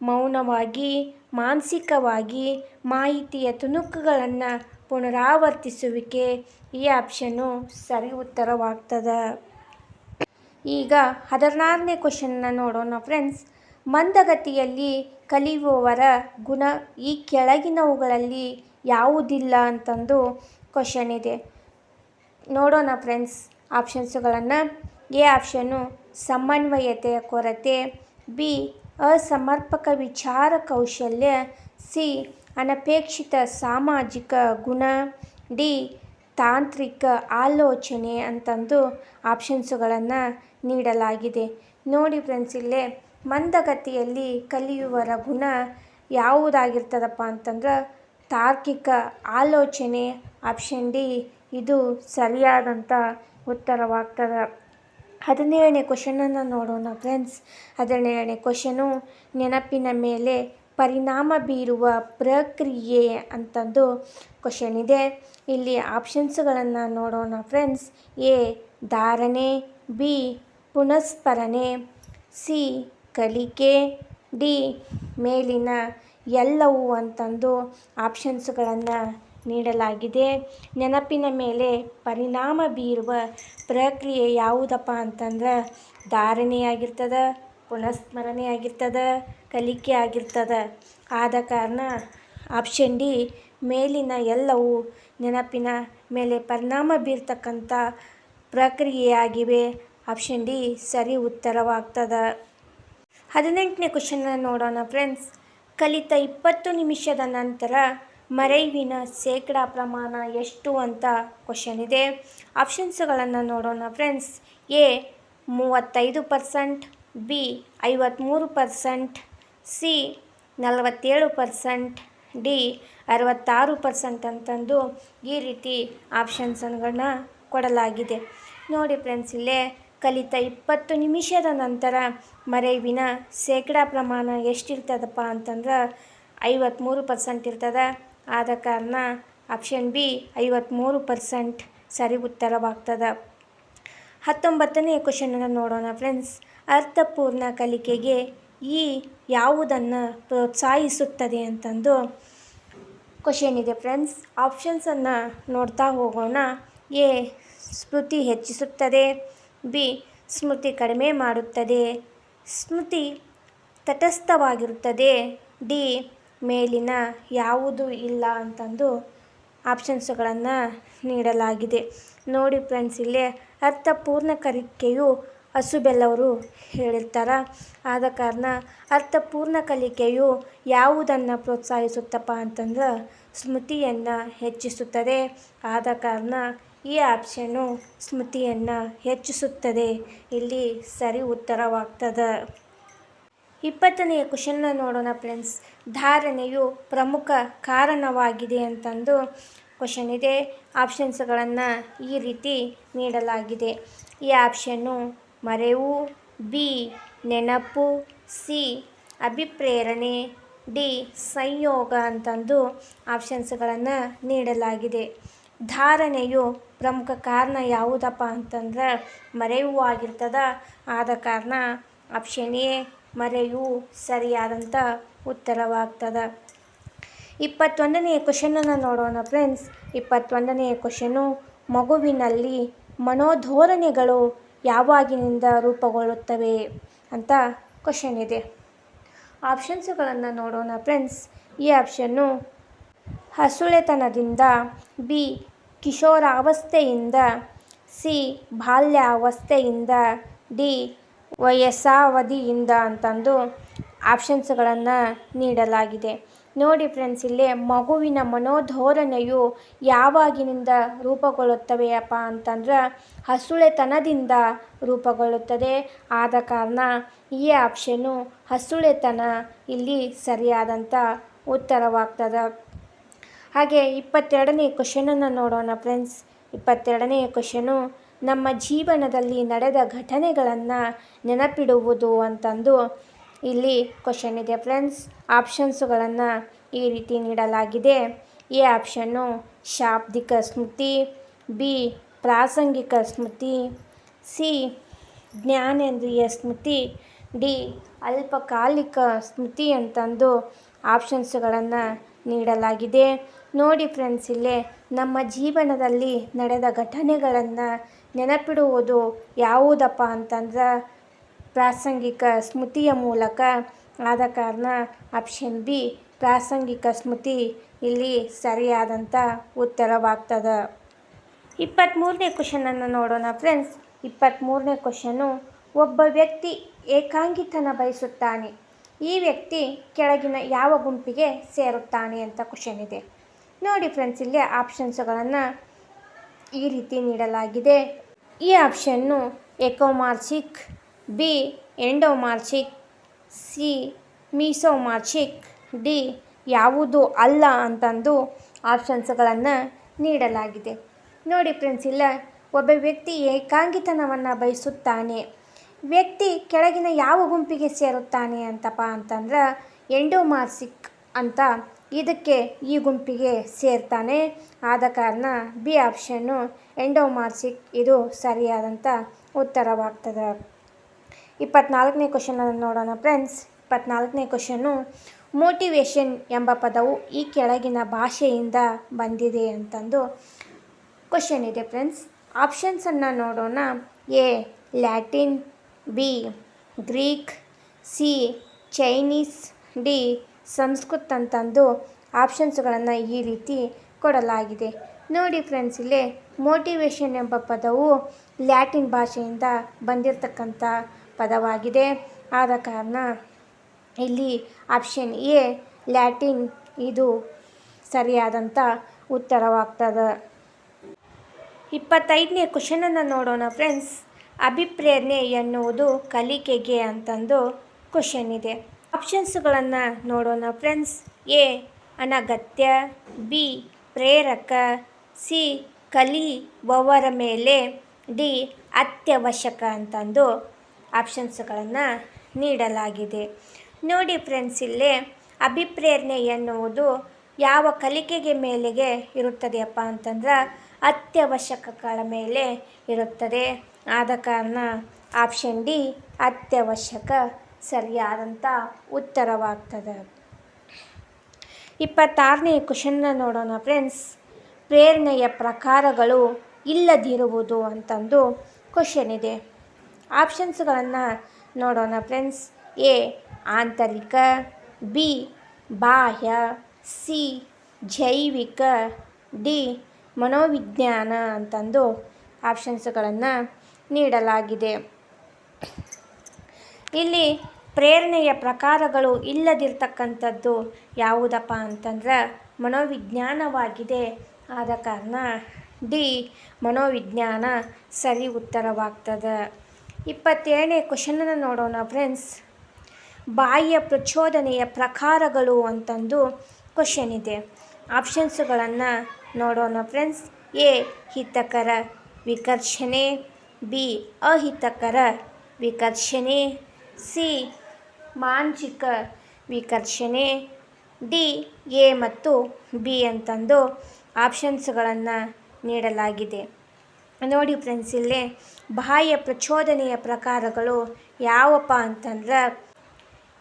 ಮೌನವಾಗಿ ಮಾನಸಿಕವಾಗಿ ಮಾಹಿತಿಯ ತುಣುಕುಗಳನ್ನು ಪುನರಾವರ್ತಿಸುವಿಕೆ. ಈ ಆಪ್ಷನ್ನು ಸರಿ ಉತ್ತರವಾಗ್ತದೆ. ಈಗ 16ನೇ ಕ್ವಶನ್ನ ನೋಡೋಣ ಫ್ರೆಂಡ್ಸ್. ಮಂದಗತಿಯಲ್ಲಿ ಕಲಿಯುವವರ ಗುಣ ಈ ಕೆಳಗಿನವುಗಳಲ್ಲಿ ಯಾವುದಿಲ್ಲ ಅಂತಂದು ಕ್ವಶನ್ ಇದೆ. ನೋಡೋಣ ಫ್ರೆಂಡ್ಸ್ ಆಪ್ಷನ್ಸ್ಗಳನ್ನು. ಎ ಆಪ್ಷನ್ನು ಸಮನ್ವಯತೆಯ ಕೊರತೆ, ಬಿ ಅಸಮರ್ಪಕ ವಿಚಾರ ಕೌಶಲ್ಯ, ಸಿ ಅನಪೇಕ್ಷಿತ ಸಾಮಾಜಿಕ ಗುಣ, ಡಿ ತಾಂತ್ರಿಕ ಆಲೋಚನೆ ಅಂತಂದು ಆಪ್ಷನ್ಸ್ಗಳನ್ನು ನೀಡಲಾಗಿದೆ. ನೋಡಿ ಫ್ರೆಂಡ್ಸ್, ಇಲ್ಲೇ ಮಂದಗತಿಯಲ್ಲಿ ಕಲಿಯುವರ ಗುಣ ಯಾವುದಾಗಿರ್ತದಪ್ಪ ಅಂತಂದ್ರೆ ತಾರ್ಕಿಕ ಆಲೋಚನೆ. ಆಪ್ಷನ್ ಡಿ ಇದು ಸರಿಯಾದಂಥ ಉತ್ತರವಾಗ್ತದೆ. 17ನೇ ಕ್ವಶನನ್ನು ನೋಡೋಣ ಫ್ರೆಂಡ್ಸ್. 17ನೇ ಕ್ವಶನು ನೆನಪಿನ ಮೇಲೆ ಪರಿಣಾಮ ಬೀರುವ ಪ್ರಕ್ರಿಯೆ ಅಂತಂದು ಕ್ವಶನ್ ಇದೆ. ಇಲ್ಲಿ ಆಪ್ಷನ್ಸ್ಗಳನ್ನು ನೋಡೋಣ ಫ್ರೆಂಡ್ಸ್. ಎ ಧಾರಣೆ, ಬಿ ಪುನಸ್ಮರಣೆ, ಸಿ ಕಲಿಕೆ, ಡಿ ಮೇಲಿನ ಎಲ್ಲವೂ ಅಂತಂದು ಆಪ್ಷನ್ಸ್ಗಳನ್ನು ನೀಡಲಾಗಿದೆ. ನೆನಪಿನ ಮೇಲೆ ಪರಿಣಾಮ ಬೀರುವ ಪ್ರಕ್ರಿಯೆ ಯಾವುದಪ್ಪ ಅಂತಂದ್ರೆ ಧಾರಣೆಯಾಗಿರ್ತದೆ, ಪುನಸ್ಮರಣೆ ಆಗಿರ್ತದೆ, ಕಲಿಕೆ ಆಗಿರ್ತದೆ. ಆದ ಕಾರಣ ಆಪ್ಷನ್ ಡಿ ಮೇಲಿನ ಎಲ್ಲವೂ ನೆನಪಿನ ಮೇಲೆ ಪರಿಣಾಮ ಬೀರ್ತಕ್ಕಂಥ ಪ್ರಕ್ರಿಯೆಯಾಗಿವೆ. ಆಪ್ಷನ್ ಡಿ ಸರಿ ಉತ್ತರವಾಗ್ತದೆ. 18ನೇ ಕ್ವಶನ್ನ ನೋಡೋಣ ಫ್ರೆಂಡ್ಸ್. ಕಲಿತ 20 ನಿಮಿಷದ ನಂತರ ಮರೆವಿನ ಶೇಕಡಾ ಪ್ರಮಾಣ ಎಷ್ಟು ಅಂತ ಕ್ವಶನ್ ಇದೆ. ಆಪ್ಷನ್ಸ್ಗಳನ್ನು ನೋಡೋಣ friends. A 35%, B 53%, C 47%, D 66% ಅಂತಂದು ಈ ರೀತಿ ಆಪ್ಷನ್ಸ್ಗಳನ್ನು ಕೊಡಲಾಗಿದೆ. ನೋಡಿ ಫ್ರೆಂಡ್ಸ್, ಇಲ್ಲೇ ಕಲಿತ 20 ನಿಮಿಷದ ನಂತರ ಮರೆವಿನ ಶೇಕಡಾ ಪ್ರಮಾಣ ಎಷ್ಟಿರ್ತದಪ್ಪ ಅಂತಂದ್ರೆ 53% ಇರ್ತದೆ. ಆದ ಕಾರಣ ಆಪ್ಷನ್ ಬಿ 53% ಸರಿ ಉತ್ತರವಾಗ್ತದೆ. 19ನೇ ಕ್ವಶನನ್ನು ನೋಡೋಣ ಫ್ರೆಂಡ್ಸ್. ಅರ್ಥಪೂರ್ಣ ಕಲಿಕೆಗೆ ಈ ಯಾವುದನ್ನು ಪ್ರೋತ್ಸಾಹಿಸುತ್ತದೆ ಅಂತಂದು ಕ್ವಶನ್ ಇದೆ ಫ್ರೆಂಡ್ಸ್. ಆಪ್ಷನ್ಸನ್ನು ನೋಡ್ತಾ ಹೋಗೋಣ. ಎ ಸ್ಮೃತಿ ಹೆಚ್ಚಿಸುತ್ತದೆ, ಬಿ ಸ್ಮೃತಿ ಕಡಿಮೆ ಮಾಡುತ್ತದೆ, ಸ್ಮೃತಿ ತಟಸ್ಥವಾಗಿರುತ್ತದೆ, ಡಿ ಮೇಲಿನ ಯಾವುದೂ ಇಲ್ಲ ಅಂತಂದು ಆಪ್ಷನ್ಸ್ಗಳನ್ನು ನೀಡಲಾಗಿದೆ. ನೋಡಿ ಫ್ರೆಂಡ್ಸ್, ಇಲ್ಲೇ ಅರ್ಥಪೂರ್ಣ ಕಲಿಕೆಯು ಹಸುಬೆಲ್ಲವರು ಹೇಳಿರ್ತಾರೆ. ಆದ ಕಾರಣ ಅರ್ಥಪೂರ್ಣ ಕಲಿಕೆಯು ಯಾವುದನ್ನು ಪ್ರೋತ್ಸಾಹಿಸುತ್ತಪ್ಪ ಅಂತಂದ್ರೆ ಸ್ಮೃತಿಯನ್ನು ಹೆಚ್ಚಿಸುತ್ತದೆ. ಆದ ಕಾರಣ ಈ ಆಪ್ಷನ್ನು ಸ್ಮೃತಿಯನ್ನು ಹೆಚ್ಚಿಸುತ್ತದೆ ಇಲ್ಲಿ ಸರಿ ಉತ್ತರವಾಗ್ತದೆ. 20ನೇ ಕ್ವಶನ್ನ ನೋಡೋಣ ಫ್ರೆಂಡ್ಸ್. ಧಾರಣೆಯು ಪ್ರಮುಖ ಕಾರಣವಾಗಿದೆ ಅಂತಂದು ಕ್ವಶನ್ ಇದೆ. ಆಪ್ಷನ್ಸ್ಗಳನ್ನು ಈ ರೀತಿ ನೀಡಲಾಗಿದೆ. ಈ ಆಪ್ಷನ್ನು ಮರೆವು, ಬಿ ನೆನಪು, ಸಿ ಅಭಿಪ್ರೇರಣೆ, ಡಿ ಸಂಯೋಗ ಅಂತಂದು ಆಪ್ಷನ್ಸ್ಗಳನ್ನು ನೀಡಲಾಗಿದೆ. ಧಾರಣೆಯು ಪ್ರಮುಖ ಕಾರಣ ಯಾವುದಪ್ಪ ಅಂತಂದ್ರೆ ಮರೆವು ಆಗಿರ್ತದೆ. ಆದ ಕಾರಣ ಆಪ್ಷನ್ ಎ ಮರೆವು ಸರಿಯಾದಂಥ ಉತ್ತರವಾಗ್ತದೆ. 21ನೇ ಕ್ವಶನನ್ನು ನೋಡೋಣ ಫ್ರೆಂಡ್ಸ್. 21ನೇ ಕ್ವಶನು ಮಗುವಿನಲ್ಲಿ ಮನೋಧೋರಣೆಗಳು ಯಾವಾಗಿನಿಂದ ರೂಪುಗೊಳ್ಳುತ್ತವೆ ಅಂತ ಕ್ವಶನ್ ಇದೆ. ಆಪ್ಷನ್ಸ್ಗಳನ್ನು ನೋಡೋಣ ಫ್ರೆಂಡ್ಸ್. ಈ ಆಪ್ಷನ್ನು ಹಸುಳೆತನದಿಂದ, ಬಿ ಕಿಶೋರಾವಸ್ಥೆಯಿಂದ, ಸಿ ಬಾಲ್ಯಾವಸ್ಥೆಯಿಂದ, ಡಿ ವಯಸ್ಸಾವಧಿಯಿಂದ ಅಂತಂದು ಆಪ್ಷನ್ಸ್ಗಳನ್ನು ನೀಡಲಾಗಿದೆ. ನೋಡಿ ಫ್ರೆಂಡ್ಸ್, ಇಲ್ಲೇ ಮಗುವಿನ ಮನೋಧೋರಣೆಯು ಯಾವಾಗಿನಿಂದ ರೂಪುಗೊಳ್ಳುತ್ತವೆಯಪ್ಪ ಅಂತಂದ್ರೆ ಹಸುಳೆತನದಿಂದ ರೂಪುಗೊಳ್ಳುತ್ತದೆ. ಆದ ಕಾರಣ ಈ ಆಪ್ಷನ್ನು ಹಸುಳೆತನ ಇಲ್ಲಿ ಸರಿಯಾದಂಥ ಉತ್ತರವಾಗ್ತದೆ. ಹಾಗೆ 22ನೇ ಕ್ವಶನನ್ನು ನೋಡೋಣ ಫ್ರೆಂಡ್ಸ್. 22ನೇ ಕ್ವಶನು ನಮ್ಮ ಜೀವನದಲ್ಲಿ ನಡೆದ ಘಟನೆಗಳನ್ನು ನೆನಪಿಡುವುದು ಅಂತಂದು ಇಲ್ಲಿ ಕ್ವಶನ್ ಇದೆ ಫ್ರೆಂಡ್ಸ್. ಆಪ್ಷನ್ಸ್ಗಳನ್ನು ಈ ರೀತಿ ನೀಡಲಾಗಿದೆ. ಎ ಆಪ್ಷನ್ನು ಶಾಬ್ದಿಕ ಸ್ಮೃತಿ, ಬಿ ಪ್ರಾಸಂಗಿಕ ಸ್ಮೃತಿ, ಸಿ ಜ್ಞಾನೇಂದ್ರಿಯ ಸ್ಮೃತಿ, ಡಿ ಅಲ್ಪಕಾಲಿಕ ಸ್ಮೃತಿ ಅಂತಂದು ಆಪ್ಷನ್ಸ್ಗಳನ್ನು ನೀಡಲಾಗಿದೆ. ನೋಡಿ ಫ್ರೆಂಡ್ಸ್, ಇಲ್ಲೇ ನಮ್ಮ ಜೀವನದಲ್ಲಿ ನಡೆದ ಘಟನೆಗಳನ್ನು ನೆನಪಿಡುವುದು ಯಾವುದಪ್ಪ ಅಂತಂದ್ರೆ ಪ್ರಾಸಂಗಿಕ ಸ್ಮೃತಿಯ ಮೂಲಕ. ಆದ ಕಾರಣ ಆಪ್ಷನ್ ಬಿ ಪ್ರಾಸಂಗಿಕ ಸ್ಮೃತಿ ಇಲ್ಲಿ ಸರಿಯಾದಂಥ ಉತ್ತರವಾಗ್ತದೆ. 23ನೇ ಕ್ವಶನನ್ನು ನೋಡೋಣ ಫ್ರೆಂಡ್ಸ್. 23ನೇ ಕ್ವಶನು ಒಬ್ಬ ವ್ಯಕ್ತಿ ಏಕಾಂಗಿತನ ಬಯಸುತ್ತಾನೆ. ಈ ವ್ಯಕ್ತಿ ಕೆಳಗಿನ ಯಾವ ಗುಂಪಿಗೆ ಸೇರುತ್ತಾನೆ ಅಂತ ಕ್ವಶನ್ ಇದೆ. ನೋಡಿ ಫ್ರೆಂಡ್ಸ್, ಇಲ್ಲಿ ಆಪ್ಷನ್ಸ್ಗಳನ್ನು ಈ ರೀತಿ ನೀಡಲಾಗಿದೆ. ಈ ಆಪ್ಷನ್ನು ಎಕೋಮಾರ್ಚಿಕ್, ಬಿ ಎಂಡೋಮಾರ್ಚಿಕ್, ಸಿ ಮೀಸೋಮಾರ್ಚಿಕ್, ಡಿ ಯಾವುದೂ ಅಲ್ಲ ಅಂತಂದು ಆಪ್ಷನ್ಸ್ಗಳನ್ನು ನೀಡಲಾಗಿದೆ. ನೋಡಿ ಫ್ರೆಂಡ್ಸ್, ಇಲ್ಲ ಒಬ್ಬ ವ್ಯಕ್ತಿ ಏಕಾಂಗಿತನವನ್ನು ಬಯಸುತ್ತಾನೆ. ವ್ಯಕ್ತಿ ಕೆಳಗಿನ ಯಾವ ಗುಂಪಿಗೆ ಸೇರುತ್ತಾನೆ ಅಂತಪ್ಪ ಅಂತಂದ್ರೆ ಎಂಡೋಮಾರ್ಚಿಕ್ ಅಂತ ಇದಕ್ಕೆ ಈ ಗುಂಪಿಗೆ ಸೇರ್ತಾನೆ. ಆದ ಕಾರಣ ಬಿ ಆಪ್ಷನ್ನು ಎಂಡೋಮಾರ್ಚಿಕ್ ಇದು ಸರಿಯಾದಂಥ ಉತ್ತರವಾಗ್ತದೆ. 24ನೇ ಕ್ವಶನನ್ನು ನೋಡೋಣ ಫ್ರೆಂಡ್ಸ್. 24ನೇ ಕ್ವಶನು ಮೋಟಿವೇಶನ್ ಎಂಬ ಪದವು ಈ ಕೆಳಗಿನ ಭಾಷೆಯಿಂದ ಬಂದಿದೆ ಅಂತಂದು ಕ್ವಶನ್ ಇದೆ ಫ್ರೆಂಡ್ಸ್. ಆಪ್ಷನ್ಸನ್ನು ನೋಡೋಣ. A Latin, B Greek, C Chinese, D Sanskrit ಅಂತಂದು ಆಪ್ಷನ್ಸ್ಗಳನ್ನು ಈ ರೀತಿ ಕೊಡಲಾಗಿದೆ. ನೋಡಿ ಫ್ರೆಂಡ್ಸ್, ಇಲ್ಲೇ ಮೋಟಿವೇಶನ್ ಎಂಬ ಪದವು ಲ್ಯಾಟಿನ್ ಭಾಷೆಯಿಂದ ಬಂದಿರತಕ್ಕಂಥ ಪದವಾಗಿದೆ. ಆದ ಕಾರಣ ಇಲ್ಲಿ ಆಪ್ಷನ್ ಎ ಲ್ಯಾಟಿನ್ ಇದು ಸರಿಯಾದಂಥ ಉತ್ತರವಾಗ್ತದೆ. 25ನೇ ಕ್ವಶನನ್ನು ನೋಡೋಣ ಫ್ರೆಂಡ್ಸ್. ಅಭಿಪ್ರೇರಣೆ ಎನ್ನುವುದು ಕಲಿಕೆಗೆ ಅಂತಂದು ಕ್ವಶನ್ ಇದೆ. ಆಪ್ಷನ್ಸ್ಗಳನ್ನು ನೋಡೋಣ ಫ್ರೆಂಡ್ಸ್. ಎ ಅನಗತ್ಯ, ಬಿ ಪ್ರೇರಕ, ಸಿ ಕಲಿಯುವವರ ಮೇಲೆ, ಡಿ ಅತ್ಯವಶ್ಯಕ ಅಂತಂದು ಆಪ್ಷನ್ಸ್ಗಳನ್ನು ನೀಡಲಾಗಿದೆ. ನೋಡಿ ಫ್ರೆಂಡ್ಸ್, ಇಲ್ಲೇ ಅಭಿಪ್ರೇರಣೆ ಎನ್ನುವುದು ಯಾವ ಕಲಿಕೆಗೆ ಮೇಲೆಗೆ ಇರುತ್ತದೆಯಪ್ಪ ಅಂತಂದ್ರೆ ಅತ್ಯವಶ್ಯಕಗಳ ಮೇಲೆ ಇರುತ್ತದೆ. ಆದ ಕಾರಣ ಆಪ್ಷನ್ ಡಿ ಅತ್ಯವಶ್ಯಕ ಸರಿಯಾದಂಥ ಉತ್ತರವಾಗ್ತದೆ. 26ನೇ ಕ್ವಶನ್ನ ನೋಡೋಣ ಫ್ರೆಂಡ್ಸ್. ಪ್ರೇರಣೆಯ ಪ್ರಕಾರಗಳು ಇಲ್ಲದಿರುವುದು ಅಂತಂದು ಕ್ವಶನ್ ಇದೆ. ಆಪ್ಷನ್ಸ್ಗಳನ್ನು ನೋಡೋಣ ಫ್ರೆಂಡ್ಸ್. ಎ ಆಂತರಿಕ, ಬಿ ಬಾಹ್ಯ, ಸಿ ಜೈವಿಕ, ಡಿ ಮನೋವಿಜ್ಞಾನ ಅಂತಂದು ಆಪ್ಷನ್ಸ್ಗಳನ್ನು ನೀಡಲಾಗಿದೆ. ಇಲ್ಲಿ ಪ್ರೇರಣೆಯ ಪ್ರಕಾರಗಳು ಇಲ್ಲದಿರ್ತಕ್ಕಂಥದ್ದು ಯಾವುದಪ್ಪ ಅಂತಂದ್ರೆ ಮನೋವಿಜ್ಞಾನವಾಗಿದೆ. ಆದ ಕಾರಣ ಡಿ ಮನೋವಿಜ್ಞಾನ ಸರಿ ಉತ್ತರವಾಗ್ತದೆ. 27ನೇ ಕ್ವಶನನ್ನು ನೋಡೋಣ ಫ್ರೆಂಡ್ಸ್. ಬಾಹ್ಯ ಪ್ರಚೋದನೆಯ ಪ್ರಕಾರಗಳು ಅಂತಂದು ಕ್ವಶನ್ ಇದೆ. ಆಪ್ಷನ್ಸ್ಗಳನ್ನು ನೋಡೋಣ ಫ್ರೆಂಡ್ಸ್. ಎ ಹಿತಕರ ವಿಕರ್ಷಣೆ, ಬಿ ಅಹಿತಕರ ವಿಕರ್ಷಣೆ, ಸಿ ಮಾನಸಿಕ ವಿಕರ್ಷಣೆ, ಡಿ ಎ ಮತ್ತು ಬಿ ಅಂತಂದು ಆಪ್ಷನ್ಸ್ಗಳನ್ನು ನೀಡಲಾಗಿದೆ. ನೋಡಿ ಫ್ರೆಂಡ್ಸ್, ಇಲ್ಲಿ ಬಾಹ್ಯ ಪ್ರಚೋದನೆಯ ಪ್ರಕಾರಗಳು ಯಾವಪ್ಪ ಅಂತಂದ್ರೆ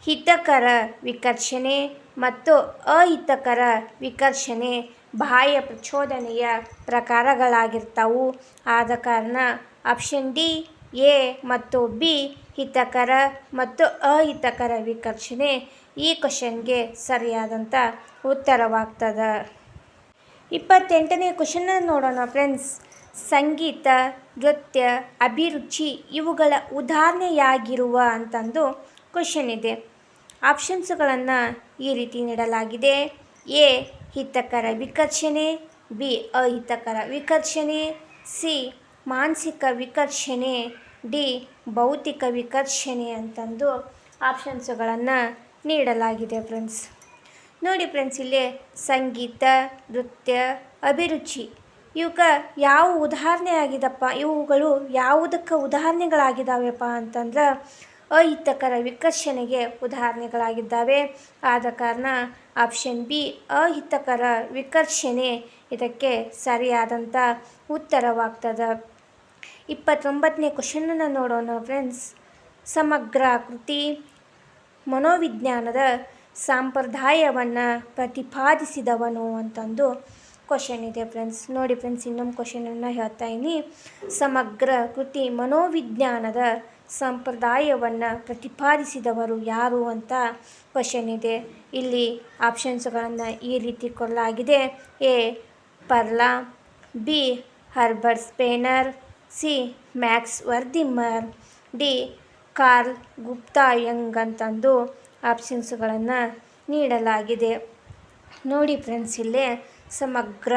ಹಿತಕರ ವಿಕರ್ಷಣೆ ಮತ್ತು ಅಹಿತಕರ ವಿಕರ್ಷಣೆ ಬಾಹ್ಯ ಪ್ರಚೋದನೆಯ ಪ್ರಕಾರಗಳಾಗಿರ್ತವು. ಆದ ಕಾರಣ ಆಪ್ಷನ್ ಡಿ ಎ ಮತ್ತು ಬಿ ಹಿತಕರ ಮತ್ತು ಅಹಿತಕರ ವಿಕರ್ಷಣೆ ಈ ಕ್ವಶನ್ಗೆ ಸರಿಯಾದಂಥ ಉತ್ತರವಾಗ್ತದೆ. 28ನೇ ಕ್ವಶನ್ನ ನೋಡೋಣ ಫ್ರೆಂಡ್ಸ್. ಸಂಗೀತ, ನೃತ್ಯ, ಅಭಿರುಚಿ ಇವುಗಳ ಉದಾಹರಣೆಯಾಗಿರುವ ಅಂತಂದು ಕ್ವಶನ್ ಇದೆ. ಆಪ್ಷನ್ಸ್ಗಳನ್ನು ಈ ರೀತಿ ನೀಡಲಾಗಿದೆ. ಎ ಹಿತಕರ ವಿಕರ್ಷಣೆ, ಬಿ ಅಹಿತಕರ ವಿಕರ್ಷಣೆ, ಸಿ ಮಾನಸಿಕ ವಿಕರ್ಷಣೆ, ಡಿ ಭೌತಿಕ ವಿಕರ್ಷಣೆ ಅಂತಂದು ಆಪ್ಷನ್ಸ್ಗಳನ್ನು ನೀಡಲಾಗಿದೆ ಫ್ರೆಂಡ್ಸ್. ನೋಡಿ ಫ್ರೆಂಡ್ಸ್, ಇಲ್ಲಿ ಸಂಗೀತ, ನೃತ್ಯ, ಅಭಿರುಚಿ ಇವಕ್ಕೆ ಯಾವ ಉದಾಹರಣೆ ಆಗಿದಪ್ಪ, ಇವುಗಳು ಯಾವುದಕ್ಕೆ ಉದಾಹರಣೆಗಳಾಗಿದ್ದಾವೆಪ್ಪ ಅಂತಂದ್ರೆ ಅಹಿತಕರ ವಿಕರ್ಷಣೆಗೆ ಉದಾಹರಣೆಗಳಾಗಿದ್ದಾವೆ. ಆದ ಕಾರಣ ಆಪ್ಷನ್ ಬಿ ಅಹಿತಕರ ವಿಕರ್ಷಣೆ ಇದಕ್ಕೆ ಸರಿಯಾದಂಥ ಉತ್ತರವಾಗ್ತದೆ. 29ನೇ ಕ್ವಶನನ್ನು ನೋಡೋಣ ಫ್ರೆಂಡ್ಸ್. ಸಮಗ್ರ ಕೃತಿ ಮನೋವಿಜ್ಞಾನದ ಸಂಪ್ರದಾಯವನ್ನು ಪ್ರತಿಪಾದಿಸಿದವನು ಅಂತಂದು ಕ್ವಶನ್ ಇದೆ ಫ್ರೆಂಡ್ಸ್. ನೋಡಿ ಫ್ರೆಂಡ್ಸ್, ಇನ್ನೊಂದು ಕ್ವಶನನ್ನು ಹೇಳ್ತಾ ಇದ್ದೀನಿ. ಸಮಗ್ರ ಕೃತಿ ಮನೋವಿಜ್ಞಾನದ ಸಂಪ್ರದಾಯವನ್ನು ಪ್ರತಿಪಾದಿಸಿದವರು ಯಾರು ಅಂತ ಕ್ವಶನ್ ಇದೆ. ಇಲ್ಲಿ ಆಪ್ಷನ್ಸ್ಗಳನ್ನು ಈ ರೀತಿ ಕೊಡಲಾಗಿದೆ. ಎ ಪರ್ಲಾ, B Herbert Spencer, C Max Wertheimer, D Carl ಗುಪ್ತಾಯಂಗ್ ಅಂತಂದು ಆಪ್ಷನ್ಸ್ಗಳನ್ನು ನೀಡಲಾಗಿದೆ. ನೋಡಿ ಫ್ರೆಂಡ್ಸ್, ಇಲ್ಲೇ ಸಮಗ್ರ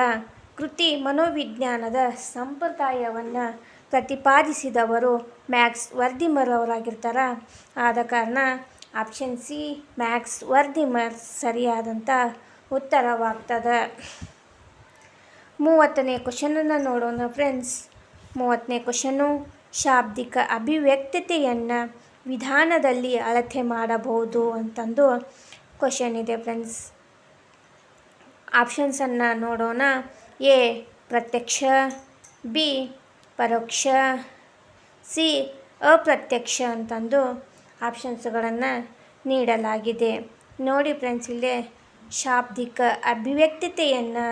ಕೃತಿ ಮನೋವಿಜ್ಞಾನದ ಸಂಪ್ರದಾಯವನ್ನು ಪ್ರತಿಪಾದಿಸಿದವರು ಮ್ಯಾಕ್ಸ್ ವರ್ದಿಮರ್ ಅವರಾಗಿರ್ತಾರೆ. ಆದ ಕಾರಣ ಆಪ್ಷನ್ ಸಿ ಮ್ಯಾಕ್ಸ್ ವರ್ದಿಮರ್ ಸರಿಯಾದಂಥ ಉತ್ತರವಾಗ್ತದೆ. 30ನೇ ಕ್ವಶನನ್ನು ನೋಡೋಣ ಫ್ರೆಂಡ್ಸ್. 30ನೇ ಕ್ವಶನು. ಶಾಬ್ದಿಕ ಅಭಿವ್ಯಕ್ತತೆಯನ್ನು ವಿಧಾನದಲ್ಲಿ ಅಳತೆ ಮಾಡಬಹುದು ಅಂತಂದು ಕ್ವಶನ್ ಇದೆ ಫ್ರೆಂಡ್ಸ್. ಆಪ್ಷನ್ಸನ್ನು ನೋಡೋಣ. ಎ ಪ್ರತ್ಯಕ್ಷ, ಬಿ ಪರೋಕ್ಷ, ಸಿ ಅಪ್ರತ್ಯಕ್ಷ ಅಂತಂದು ಆಪ್ಷನ್ಸ್ಗಳನ್ನು ನೀಡಲಾಗಿದೆ. ನೋಡಿ ಫ್ರೆಂಡ್ಸ್, ಇಲ್ಲೇ ಶಾಬ್ದಿಕ ಅಭಿವ್ಯಕ್ತತೆಯನ್ನು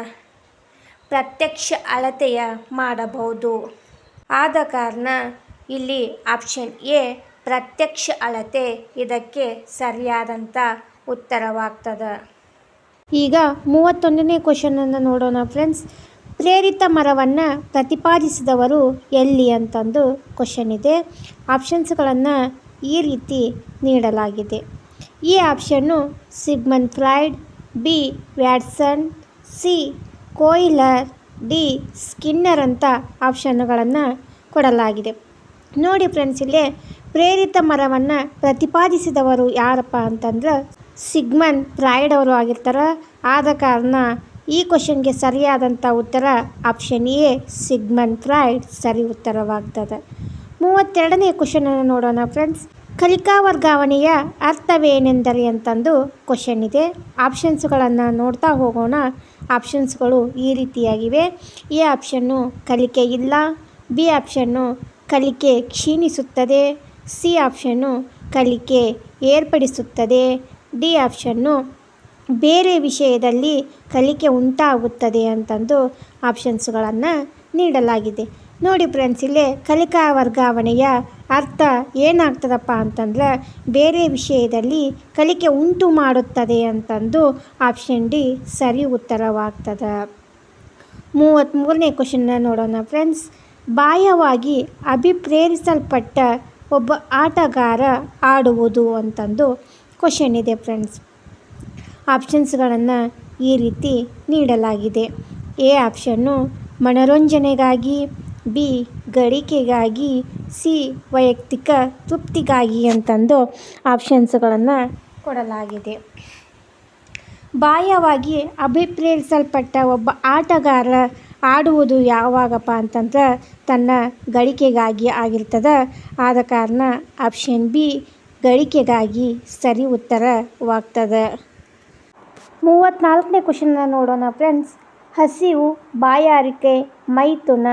ಪ್ರತ್ಯಕ್ಷ ಅಳತೆಯ ಮಾಡಬಹುದು. ಆದ ಕಾರಣ ಇಲ್ಲಿ ಆಪ್ಷನ್ ಎ ಪ್ರತ್ಯಕ್ಷ ಅಳತೆ ಇದಕ್ಕೆ ಸರಿಯಾದಂಥ ಉತ್ತರವಾಗ್ತದೆ. ಈಗ 31ನೇ ಕ್ವಶನನ್ನು ನೋಡೋಣ ಫ್ರೆಂಡ್ಸ್. ಪ್ರೇರಿತ ಮರವನ್ನು ಪ್ರತಿಪಾದಿಸಿದವರು ಎಲ್ಲಿ ಅಂತಂದು ಕ್ವಶನ್ ಇದೆ. ಆಪ್ಷನ್ಸ್ಗಳನ್ನು ಈ ರೀತಿ ನೀಡಲಾಗಿದೆ. ಈ option Sigmund Freud, B Watson, C Kohler, D Skinner ಅಂತ ಆಪ್ಷನ್ಗಳನ್ನು ಕೊಡಲಾಗಿದೆ. ನೋಡಿ ಫ್ರೆಂಡ್ಸ್, ಇಲ್ಲೇ ಪ್ರೇರಿತ ಮರವನ್ನು ಪ್ರತಿಪಾದಿಸಿದವರು ಯಾರಪ್ಪ ಅಂತಂದ್ರೆ ಸಿಗ್ಮಂಡ್ ಫ್ರಾಯ್ಡ್ ಅವರು ಆಗಿರ್ತಾರೆ. ಆದ ಕಾರಣ ಈ ಕ್ವಶನ್ಗೆ ಸರಿಯಾದಂಥ ಉತ್ತರ ಆಪ್ಷನ್ ಎ ಸಿಗ್ಮಂಡ್ ಫ್ರಾಯ್ಡ್ ಸರಿ ಉತ್ತರವಾಗ್ತದೆ. 32ನೇ ಕ್ವಶನನ್ನು ನೋಡೋಣ ಫ್ರೆಂಡ್ಸ್. ಕಲಿಕಾ ವರ್ಗಾವಣೆಯ ಅರ್ಥವೇನೆಂದರೆ ಅಂತಂದು ಕ್ವಶನ್ ಇದೆ. ಆಪ್ಷನ್ಸ್ಗಳನ್ನು ನೋಡ್ತಾ ಹೋಗೋಣ. ಆಪ್ಷನ್ಸ್ಗಳು ಈ ರೀತಿಯಾಗಿವೆ. ಎ ಆಪ್ಷನ್ನು ಕಲಿಕೆ ಇಲ್ಲ, ಬಿ ಆಪ್ಷನ್ನು ಕಲಿಕೆ ಕ್ಷೀಣಿಸುತ್ತದೆ, ಸಿ ಆಪ್ಷನ್ನು ಕಲಿಕೆ ಏರ್ಪಡಿಸುತ್ತದೆ, ಡಿ ಆಪ್ಷನ್ನು ಬೇರೆ ವಿಷಯದಲ್ಲಿ ಕಲಿಕೆ ಉಂಟಾಗುತ್ತದೆ ಅಂತಂದು ಆಪ್ಷನ್ಸ್ಗಳನ್ನು ನೀಡಲಾಗಿದೆ. ನೋಡಿ ಫ್ರೆಂಡ್ಸ್, ಇಲ್ಲೇ ಕಲಿಕಾ ವರ್ಗಾವಣೆಯ ಅರ್ಥ ಏನಾಗ್ತದಪ್ಪ ಅಂತಂದ್ರೆ ಬೇರೆ ವಿಷಯದಲ್ಲಿ ಕಲಿಕೆ ಉಂಟು ಮಾಡುತ್ತದೆ ಅಂತಂದು ಆಪ್ಷನ್ ಡಿ ಸರಿ ಉತ್ತರವಾಗ್ತದೆ. 33ನೇ ಕ್ವಶನ್ನ ನೋಡೋಣ ಫ್ರೆಂಡ್ಸ್. ಬಾಹ್ಯವಾಗಿ ಅಭಿಪ್ರೇರಿಸಲ್ಪಟ್ಟ ಒಬ್ಬ ಆಟಗಾರ ಆಡುವುದು ಅಂತಂದು ಕ್ವಶನ್ ಇದೆ ಫ್ರೆಂಡ್ಸ್. ಆಪ್ಷನ್ಸ್ಗಳನ್ನು ಈ ರೀತಿ ನೀಡಲಾಗಿದೆ. ಎ ಆಪ್ಷನ್ನು ಮನೋರಂಜನೆಗಾಗಿ, ಬಿ ಗಳಿಕೆಗಾಗಿ, ಸಿ ವೈಯಕ್ತಿಕ ತೃಪ್ತಿಗಾಗಿ ಅಂತಂದು ಆಪ್ಷನ್ಸ್ಗಳನ್ನು ಕೊಡಲಾಗಿದೆ. ಬಾಹ್ಯವಾಗಿ ಅಭಿಪ್ರೇರಿಸಲ್ಪಟ್ಟ ಒಬ್ಬ ಆಟಗಾರ ಆಡುವುದು ಯಾವಾಗಪ್ಪ ಅಂತಂದ್ರೆ ತನ್ನ ಗಳಿಕೆಗಾಗಿ ಆಗಿರ್ತದೆ. ಆದ ಕಾರಣ ಆಪ್ಷನ್ ಬಿ ಗಳಿಕೆಗಾಗಿ ಸರಿ ಉತ್ತರವಾಗ್ತದೆ. 34ನೇ ಕ್ವಶನ್ನ ನೋಡೋಣ ಫ್ರೆಂಡ್ಸ್. ಹಸಿವು, ಬಾಯಾರಿಕೆ, ಮೈಥುನ,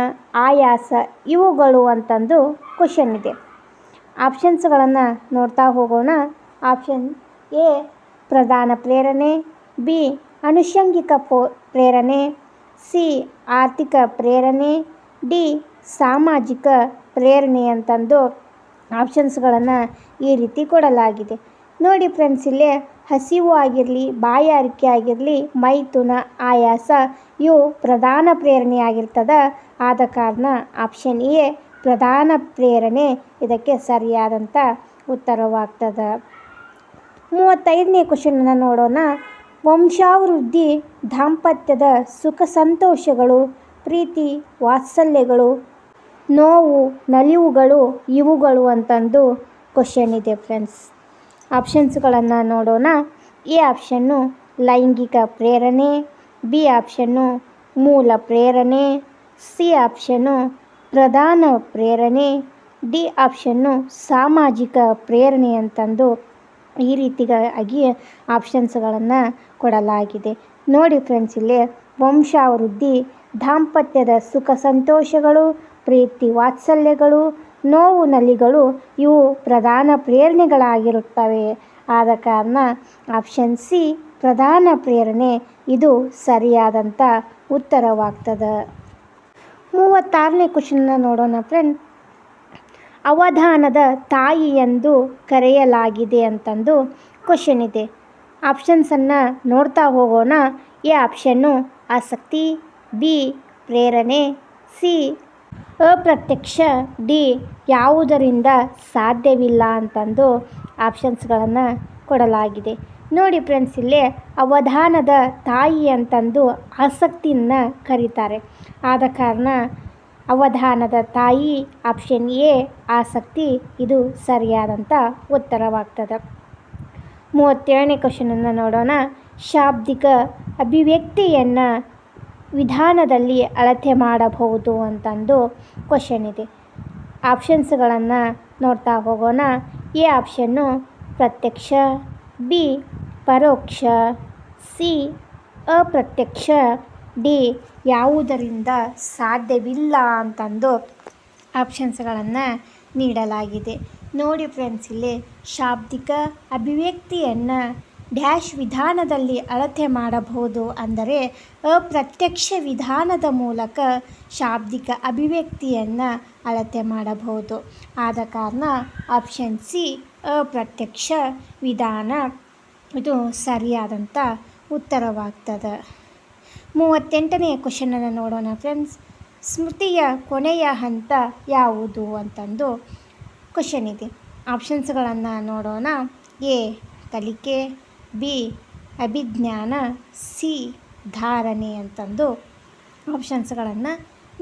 ಆಯಾಸ ಇವುಗಳು ಅಂತಂದು ಕ್ವಶನ್ ಇದೆ. ಆಪ್ಷನ್ಸ್ಗಳನ್ನು ನೋಡ್ತಾ ಹೋಗೋಣ. ಆಪ್ಷನ್ ಎ ಪ್ರಧಾನ ಪ್ರೇರಣೆ, ಬಿ ಅನುಷಂಗಿಕ ಪ್ರೇರಣೆ, ಸಿ ಆರ್ಥಿಕ ಪ್ರೇರಣೆ, ಡಿ ಸಾಮಾಜಿಕ ಪ್ರೇರಣೆ ಅಂತಂದು ಆಪ್ಷನ್ಸ್ಗಳನ್ನು ಈ ರೀತಿ ಕೊಡಲಾಗಿದೆ. ನೋಡಿ ಫ್ರೆಂಡ್ಸ್, ಇಲ್ಲೇ ಹಸಿವು ಆಗಿರಲಿ, ಬಾಯಾರಿಕೆ ಆಗಿರಲಿ, ಮೈಥುನ, ಆಯಾಸ ಇವು ಪ್ರಧಾನ ಪ್ರೇರಣೆ ಆಗಿರ್ತದೆ. ಆದ ಕಾರಣ ಆಪ್ಷನ್ ಎ ಪ್ರಧಾನ ಪ್ರೇರಣೆ ಇದಕ್ಕೆ ಸರಿಯಾದಂಥ ಉತ್ತರವಾಗ್ತದೆ. 35ನೇ ಕ್ವಶನನ್ನು ನೋಡೋಣ. ವಂಶಾಭಿವೃದ್ಧಿ, ದಾಂಪತ್ಯದ ಸುಖ ಸಂತೋಷಗಳು, ಪ್ರೀತಿ ವಾತ್ಸಲ್ಯಗಳು, ನೋವು ನಲಿವುಗಳು ಇವುಗಳು ಅಂತಂದು ಕ್ವಶನ್ ಇದೆ ಫ್ರೆಂಡ್ಸ್. ಆಪ್ಷನ್ಸ್ಗಳನ್ನು ನೋಡೋಣ. ಎ ಆಪ್ಷನ್ನು ಲೈಂಗಿಕ ಪ್ರೇರಣೆ, ಬಿ ಆಪ್ಷನ್ನು ಮೂಲ ಪ್ರೇರಣೆ, ಸಿ ಆಪ್ಷನ್ನು ಪ್ರಧಾನ ಪ್ರೇರಣೆ, ಡಿ ಆಪ್ಷನ್ನು ಸಾಮಾಜಿಕ ಪ್ರೇರಣೆ ಅಂತಂದು ಈ ರೀತಿಯಾಗಿ ಆಪ್ಷನ್ಸ್ಗಳನ್ನು ಕೊಡಲಾಗಿದೆ. ನೋಡಿ ಫ್ರೆಂಡ್ಸ್, ಇಲ್ಲಿ ವಂಶಾಭಿವೃದ್ಧಿ, ದಾಂಪತ್ಯದ ಸುಖ ಸಂತೋಷಗಳು, ಪ್ರೀತಿ ವಾತ್ಸಲ್ಯಗಳು, ನೋವು ನಲಿಗಳು ಇವು ಪ್ರಧಾನ ಪ್ರೇರಣೆಗಳಾಗಿರುತ್ತವೆ. ಆದ ಕಾರಣ ಆಪ್ಷನ್ ಸಿ ಪ್ರಧಾನ ಪ್ರೇರಣೆ ಇದು ಸರಿಯಾದಂಥ ಉತ್ತರವಾಗ್ತದೆ. 36ನೇ ಕ್ವಶನ್ನ ನೋಡೋಣ ಫ್ರೆಂಡ್. ಅವಧಾನದ ತಾಯಿ ಎಂದು ಕರೆಯಲಾಗಿದೆ ಅಂತಂದು ಕ್ವಶನ್ ಇದೆ. ಆಪ್ಷನ್ಸನ್ನು ನೋಡ್ತಾ ಹೋಗೋಣ. ಎ ಆಪ್ಷನ್ನು ಆಸಕ್ತಿ, ಬಿ ಪ್ರೇರಣೆ, ಸಿ ಅಪ್ರತ್ಯಕ್ಷ, ಡಿ ಯಾವುದರಿಂದ ಸಾಧ್ಯವಿಲ್ಲ ಅಂತಂದು ಆಪ್ಷನ್ಸ್ಗಳನ್ನು ಕೊಡಲಾಗಿದೆ. ನೋಡಿ ಫ್ರೆಂಡ್ಸ್, ಇಲ್ಲೇ ಅವಧಾನದ ತಾಯಿ ಅಂತಂದು ಆಸಕ್ತಿಯನ್ನು ಕರೀತಾರೆ. ಆದ ಕಾರಣ ಅವಧಾನದ ತಾಯಿ ಆಪ್ಷನ್ ಎ ಆಸಕ್ತಿ ಇದು ಸರಿಯಾದಂಥ ಉತ್ತರವಾಗ್ತದೆ. 37ನೇ ಕ್ವಶನನ್ನು ನೋಡೋಣ. ಶಾಬ್ದಿಕ ಅಭಿವ್ಯಕ್ತಿಯನ್ನು ವಿಧಾನದಲ್ಲಿ ಅಳತೆ ಮಾಡಬಹುದು ಅಂತಂದು ಕ್ವಶನ್ ಇದೆ. ಆಪ್ಷನ್ಸ್ಗಳನ್ನು ನೋಡ್ತಾ ಹೋಗೋಣ. ಎ ಆಪ್ಷನ್ನು ಪ್ರತ್ಯಕ್ಷ, ಬಿ ಪರೋಕ್ಷ, ಸಿ ಅಪ್ರತ್ಯಕ್ಷ, ಡಿ ಯಾವುದರಿಂದ ಸಾಧ್ಯವಿಲ್ಲ ಅಂತಂದು ಆಪ್ಷನ್ಸ್ಗಳನ್ನು ನೀಡಲಾಗಿದೆ. ನೋಡಿ ಫ್ರೆಂಡ್ಸ್, ಇಲ್ಲಿ ಶಾಬ್ದಿಕ ಅಭಿವ್ಯಕ್ತಿಯನ್ನು ಡ್ಯಾಶ್ ವಿಧಾನದಲ್ಲಿ ಅಳತೆ ಮಾಡಬಹುದು ಅಂದರೆ ಅಪ್ರತ್ಯಕ್ಷ ವಿಧಾನದ ಮೂಲಕ ಶಾಬ್ದಿಕ ಅಭಿವ್ಯಕ್ತಿಯನ್ನು ಅಳತೆ ಮಾಡಬಹುದು. ಆದ ಕಾರಣ ಆಪ್ಷನ್ ಸಿ ಅಪ್ರತ್ಯಕ್ಷ ವಿಧಾನ ಇದು ಸರಿಯಾದಂಥ ಉತ್ತರವಾಗ್ತದೆ. 38ನೇ ಕ್ವಶನನ್ನು ನೋಡೋಣ ಫ್ರೆಂಡ್ಸ್. ಸ್ಮೃತಿಯ ಕೊನೆಯ ಹಂತ ಯಾವುದು ಅಂತಂದು ಕ್ವಶನ್ ಇದೆ. ಆಪ್ಷನ್ಸ್ಗಳನ್ನು ನೋಡೋಣ. ಎ ಕಲಿಕೆ, ಬಿ ಅಭಿಜ್ಞಾನ, ಸಿ ಧಾರಣೆ ಅಂತಂದು ಆಪ್ಷನ್ಸ್ಗಳನ್ನು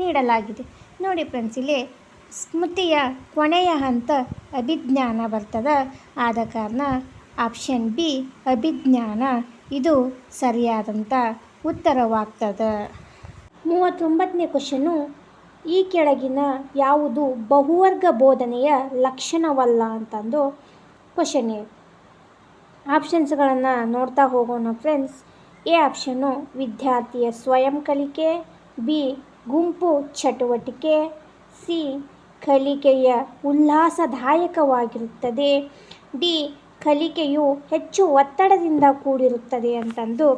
ನೀಡಲಾಗಿದೆ. ನೋಡಿ ಫ್ರೆಂಡ್ಸ್, ಇಲ್ಲಿ ಸ್ಮೃತಿಯ ಕೊನೆಯ ಹಂತ ಅಭಿಜ್ಞಾನ ಬರ್ತದೆ. ಆದ ಕಾರಣ ಆಪ್ಷನ್ ಬಿ ಅಭಿಜ್ಞಾನ ಇದು ಸರಿಯಾದಂಥ ಉತ್ತರವಾಗ್ತದೆ. 39ನೇ ಕ್ವಶನು. ಈ ಕೆಳಗಿನ ಯಾವುದು ಬಹುವರ್ಗ ಬೋಧನೆಯ ಲಕ್ಷಣವಲ್ಲ ಅಂತಂದು ಕ್ವಶನ್ ಆಪ್ಷನ್ಸ್ಗಳನ್ನು ನೋಡ್ತಾ ಹೋಗೋಣ ಫ್ರೆಂಡ್ಸ್. ಎ ಆಪ್ಷನ್ನು ವಿದ್ಯಾರ್ಥಿಯ ಸ್ವಯಂ ಕಲಿಕೆ, ಬಿ ಗುಂಪು ಚಟುವಟಿಕೆ, ಸಿ ಕಲಿಕೆಯ ಉಲ್ಲಾಸದಾಯಕವಾಗಿರುತ್ತದೆ, ಡಿ ಕಲಿಕೆಯು ಹೆಚ್ಚು ಒತ್ತಡದಿಂದ ಕೂಡಿರುತ್ತದೆ ಅಂತಂದು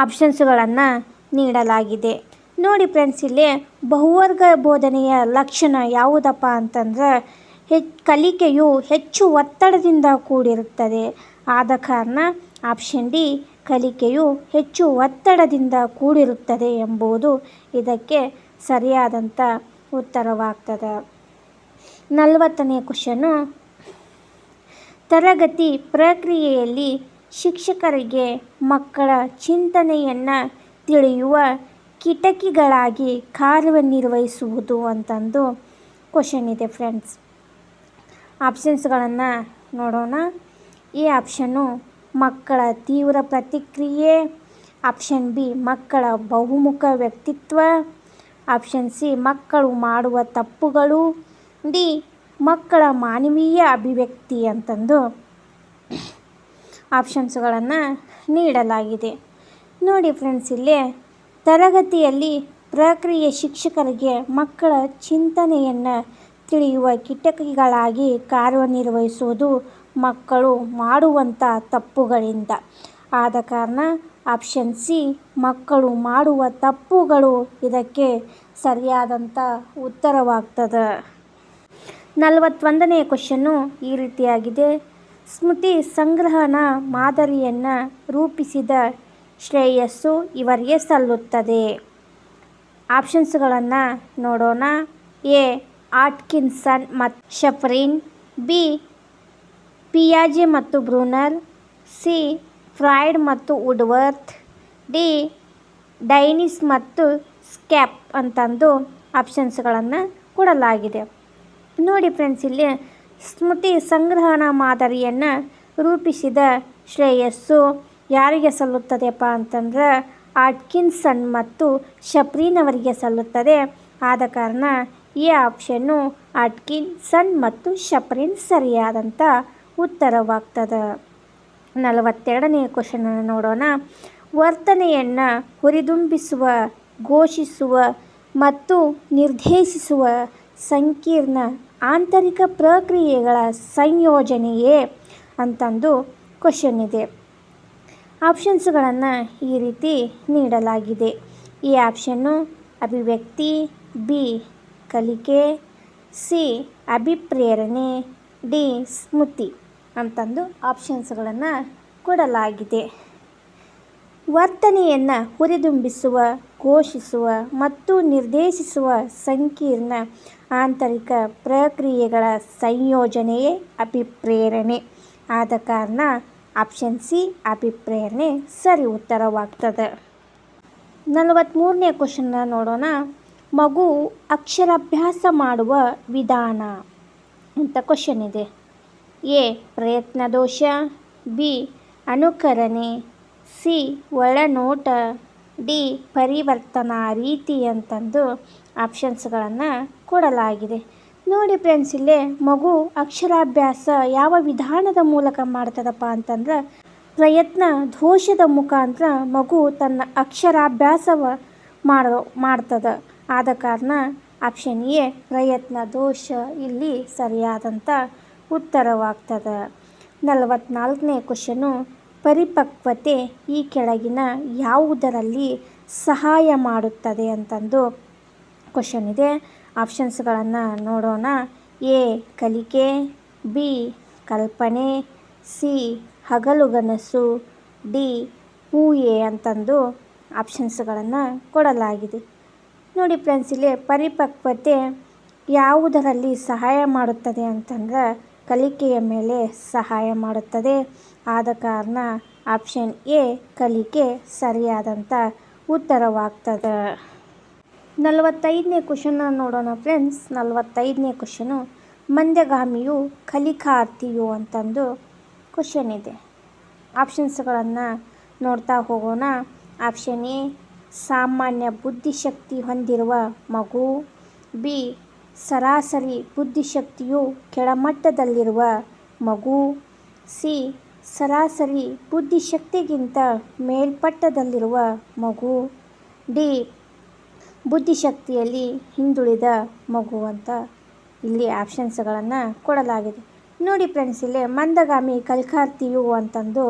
ಆಪ್ಷನ್ಸ್ಗಳನ್ನು ನೀಡಲಾಗಿದೆ. ನೋಡಿ ಫ್ರೆಂಡ್ಸ್, ಇಲ್ಲಿ ಬಹುವರ್ಗ ಬೋಧನೆಯ ಲಕ್ಷಣ ಯಾವುದಪ್ಪ ಅಂತಂದ್ರೆ ಕಲಿಕೆಯು ಹೆಚ್ಚು ಒತ್ತಡದಿಂದ ಕೂಡಿರುತ್ತದೆ. ಆದ ಕಾರಣ ಆಪ್ಷನ್ ಡಿ ಕಲಿಕೆಯು ಹೆಚ್ಚು ಒತ್ತಡದಿಂದ ಕೂಡಿರುತ್ತದೆ ಎಂಬುದು ಇದಕ್ಕೆ ಸರಿಯಾದಂಥ ಉತ್ತರವಾಗ್ತದೆ. 40ನೇ ಕ್ವಶನು, ತರಗತಿ ಪ್ರಕ್ರಿಯೆಯಲ್ಲಿ ಶಿಕ್ಷಕರಿಗೆ ಮಕ್ಕಳ ಚಿಂತನೆಯನ್ನು ತಿಳಿಯುವ ಕಿಟಕಿಗಳಾಗಿ ಕಾರ್ಯನಿರ್ವಹಿಸುವುದು ಅಂತಂದು ಕ್ವಶನ್ ಇದೆ ಫ್ರೆಂಡ್ಸ್. ಆಪ್ಷನ್ಸ್ಗಳನ್ನು ನೋಡೋಣ. ಎ ಆಪ್ಷನ್ನು ಮಕ್ಕಳ ತೀವ್ರ ಪ್ರತಿಕ್ರಿಯೆ, ಆಪ್ಷನ್ ಬಿ ಮಕ್ಕಳ ಬಹುಮುಖ ವ್ಯಕ್ತಿತ್ವ, ಆಪ್ಷನ್ ಸಿ ಮಕ್ಕಳು ಮಾಡುವ ತಪ್ಪುಗಳು, ಡಿ ಮಕ್ಕಳ ಮಾನವೀಯ ಅಭಿವ್ಯಕ್ತಿ ಅಂತಂದು ಆಪ್ಷನ್ಸ್ಗಳನ್ನು ನೀಡಲಾಗಿದೆ. ನೋಡಿ ಫ್ರೆಂಡ್ಸ್, ಇಲ್ಲಿ ತರಗತಿಯಲ್ಲಿ ಪ್ರಕ್ರಿಯೆ ಶಿಕ್ಷಕರಿಗೆ ಮಕ್ಕಳ ಚಿಂತನೆಯನ್ನು ತಿಳಿಯುವ ಕಿಟಕಿಗಳಾಗಿ ಕಾರ್ಯನಿರ್ವಹಿಸುವುದು ಮಕ್ಕಳು ಮಾಡುವಂಥ ತಪ್ಪುಗಳಿಂದ. ಆದ ಕಾರಣ ಆಪ್ಷನ್ ಸಿ ಮಕ್ಕಳು ಮಾಡುವ ತಪ್ಪುಗಳು ಇದಕ್ಕೆ ಸರಿಯಾದಂಥ ಉತ್ತರವಾಗ್ತದೆ. 41ನೇ ಕ್ವಶನ್ನು ಈ ರೀತಿಯಾಗಿದೆ. ಸ್ಮೃತಿ ಸಂಗ್ರಹಣಾ ಮಾದರಿಯನ್ನು ರೂಪಿಸಿದ ಶ್ರೇಯಸ್ಸು ಇವರಿಗೆ ಸಲ್ಲುತ್ತದೆ. ಆಪ್ಷನ್ಸ್ಗಳನ್ನು ನೋಡೋಣ. ಎ ಆಟ್ಕಿನ್ಸನ್ ಮತ್ತು ಶಫ್ರಿನ್, ಬಿ ಪಿಯಾಜೆ ಮತ್ತು ಬ್ರೂನರ್, ಸಿ ಫ್ರಾಯ್ಡ್ ಮತ್ತು ವುಡ್ವರ್ತ್, ಡಿ ಡೈನಿಸ್ ಮತ್ತು ಸ್ಕ್ಯಾಪ್ ಅಂತಂದು ಆಪ್ಷನ್ಸ್ಗಳನ್ನು ಕೊಡಲಾಗಿದೆ. ನೋಡಿ ಫ್ರೆಂಡ್ಸ್, ಇಲ್ಲಿ ಸ್ಮೃತಿ ಸಂಗ್ರಹಣಾ ಮಾದರಿಯನ್ನು ರೂಪಿಸಿದ ಶ್ರೇಯಸ್ಸು ಯಾರಿಗೆ ಸಲ್ಲುತ್ತದೆಪ್ಪ ಅಂತಂದ್ರೆ ಆಟ್ಕಿನ್ಸನ್ ಮತ್ತು ಶಫ್ರಿನ್ ಅವರಿಗೆ ಸಲ್ಲುತ್ತದೆ. ಆದ ಕಾರಣ ಈ ಆಪ್ಷನ್ನು ಆಟ್ಕಿನ್ಸನ್ ಮತ್ತು ಶಫ್ರಿನ್ ಸರಿಯಾದಂಥ ಉತ್ತರವಾಗ್ತದೆ. 42ನೇ ಕ್ವಶನನ್ನು ನೋಡೋಣ. ವರ್ತನೆಯನ್ನು ಹುರಿದುಂಬಿಸುವ, ಘೋಷಿಸುವ ಮತ್ತು ನಿರ್ದೇಶಿಸುವ ಸಂಕೀರ್ಣ ಆಂತರಿಕ ಪ್ರಕ್ರಿಯೆಗಳ ಸಂಯೋಜನೆಯೇ ಅಂತಂದು ಕ್ವಶನ್ ಇದೆ. ಆಪ್ಷನ್ಸ್ಗಳನ್ನು ಈ ರೀತಿ ನೀಡಲಾಗಿದೆ. ಈ ಆಪ್ಷನ್ನು ಅಭಿವ್ಯಕ್ತಿ, ಬಿ ಕಲಿಕೆ, ಸಿ ಅಭಿಪ್ರೇರಣೆ, ಡಿ ಸ್ಮೃತಿ ಅಂತಂದು ಆಪ್ಷನ್ಸ್ಗಳನ್ನು ಕೊಡಲಾಗಿದೆ. ವರ್ತನೆಯನ್ನು ಹುರಿದುಂಬಿಸುವ, ಘೋಷಿಸುವ ಮತ್ತು ನಿರ್ದೇಶಿಸುವ ಸಂಕೀರ್ಣ ಆಂತರಿಕ ಪ್ರಕ್ರಿಯೆಗಳ ಸಂಯೋಜನೆಯೇ ಅಭಿಪ್ರೇರಣೆ. ಆದ ಕಾರಣ ಆಪ್ಷನ್ ಸಿ ಅಭಿಪ್ರೇರಣೆ ಸರಿ ಉತ್ತರವಾಗ್ತದೆ. 43ನೇ ಕ್ವಶನ್ನ ನೋಡೋಣ. ಮಗು ಅಕ್ಷರಾಭ್ಯಾಸ ಮಾಡುವ ವಿಧಾನ ಅಂತ ಕ್ವಶನ್ ಇದೆ. ಎ ಪ್ರಯತ್ನ ದೋಷ, ಬಿ ಅನುಕರಣೆ, ಸಿ ಒಳನೋಟ, ಡಿ ಪರಿವರ್ತನಾ ರೀತಿ ಅಂತಂದು ಆಪ್ಷನ್ಸ್ಗಳನ್ನು ಕೊಡಲಾಗಿದೆ. ನೋಡಿ ಫ್ರೆಂಡ್ಸ್, ಇಲ್ಲೇ ಮಗು ಅಕ್ಷರಾಭ್ಯಾಸ ಯಾವ ವಿಧಾನದ ಮೂಲಕ ಮಾಡ್ತದಪ್ಪ ಅಂತಂದ್ರೆ ಪ್ರಯತ್ನ ದೋಷದ ಮುಖಾಂತರ ಮಗು ತನ್ನ ಅಕ್ಷರಾಭ್ಯಾಸವ ಮಾಡ್ತದೆ. ಆದ ಕಾರಣ ಆಪ್ಷನ್ ಎ ಪ್ರಯತ್ನ ದೋಷ ಇಲ್ಲಿ ಸರಿಯಾದಂಥ ಉತ್ತರವಾಗ್ತದೆ. 44ನೇ ಕ್ವಶನು, ಪರಿಪಕ್ವತೆ ಈ ಕೆಳಗಿನ ಯಾವುದರಲ್ಲಿ ಸಹಾಯ ಮಾಡುತ್ತದೆ ಅಂತಂದು ಕ್ವಶನ್ ಇದೆ. ಆಪ್ಷನ್ಸ್ಗಳನ್ನು ನೋಡೋಣ. ಎ ಕಲಿಕೆ, ಬಿ ಕಲ್ಪನೆ, ಸಿ ಹಗಲುಗನಸು, ಡಿ ಊಹೆ ಅಂತಂದು ಆಪ್ಷನ್ಸ್ಗಳನ್ನು ಕೊಡಲಾಗಿದೆ. ನೋಡಿ ಫ್ರೆಂಡ್ಸ್, ಇಲ್ಲಿ ಪರಿಪಕ್ವತೆ ಯಾವುದರಲ್ಲಿ ಸಹಾಯ ಮಾಡುತ್ತದೆ ಅಂತಂದ್ರೆ ಕಲಿಕೆಯ ಮೇಲೆ ಸಹಾಯ ಮಾಡುತ್ತದೆ. ಆದ ಕಾರಣ ಆಪ್ಷನ್ ಎ ಕಲಿಕೆ ಸರಿಯಾದಂಥ ಉತ್ತರವಾಗ್ತದೆ. 45ನೇ ಕ್ವಶನ್ನ ನೋಡೋಣ ಫ್ರೆಂಡ್ಸ್. 45ನೇ ಕ್ವಶನು, ಮಂದಗಾಮಿಯು ಕಲಿಕಾರ್ಥಿಯು ಅಂತಂದು ಕ್ವಶನ್ ಇದೆ. ಆಪ್ಷನ್ಸ್ಗಳನ್ನು ನೋಡ್ತಾ ಹೋಗೋಣ. ಆಪ್ಷನ್ ಎ ಸಾಮಾನ್ಯ ಬುದ್ಧಿಶಕ್ತಿ ಹೊಂದಿರುವ ಮಗು, ಬಿ ಸರಾಸರಿ ಬುದ್ಧಿಶಕ್ತಿಯು ಕೆಳಮಟ್ಟದಲ್ಲಿರುವ ಮಗು. ಸಿ. ಸರಾಸರಿ ಬುದ್ಧಿಶಕ್ತಿಗಿಂತ ಮೇಲ್ಪಟ್ಟದಲ್ಲಿರುವ ಮಗು. ಡಿ. ಬುದ್ಧಿಶಕ್ತಿಯಲ್ಲಿ ಹಿಂದುಳಿದ ಮಗು ಅಂತ ಇಲ್ಲಿ ಆಪ್ಷನ್ಸ್ಗಳನ್ನು ಕೊಡಲಾಗಿದೆ. ನೋಡಿ ಫ್ರೆಂಡ್ಸ್, ಇಲ್ಲಿ ಮಂದಗಾಮಿ ಕಲಿಕಾರ್ಥಿಯು ಅಂತಂದು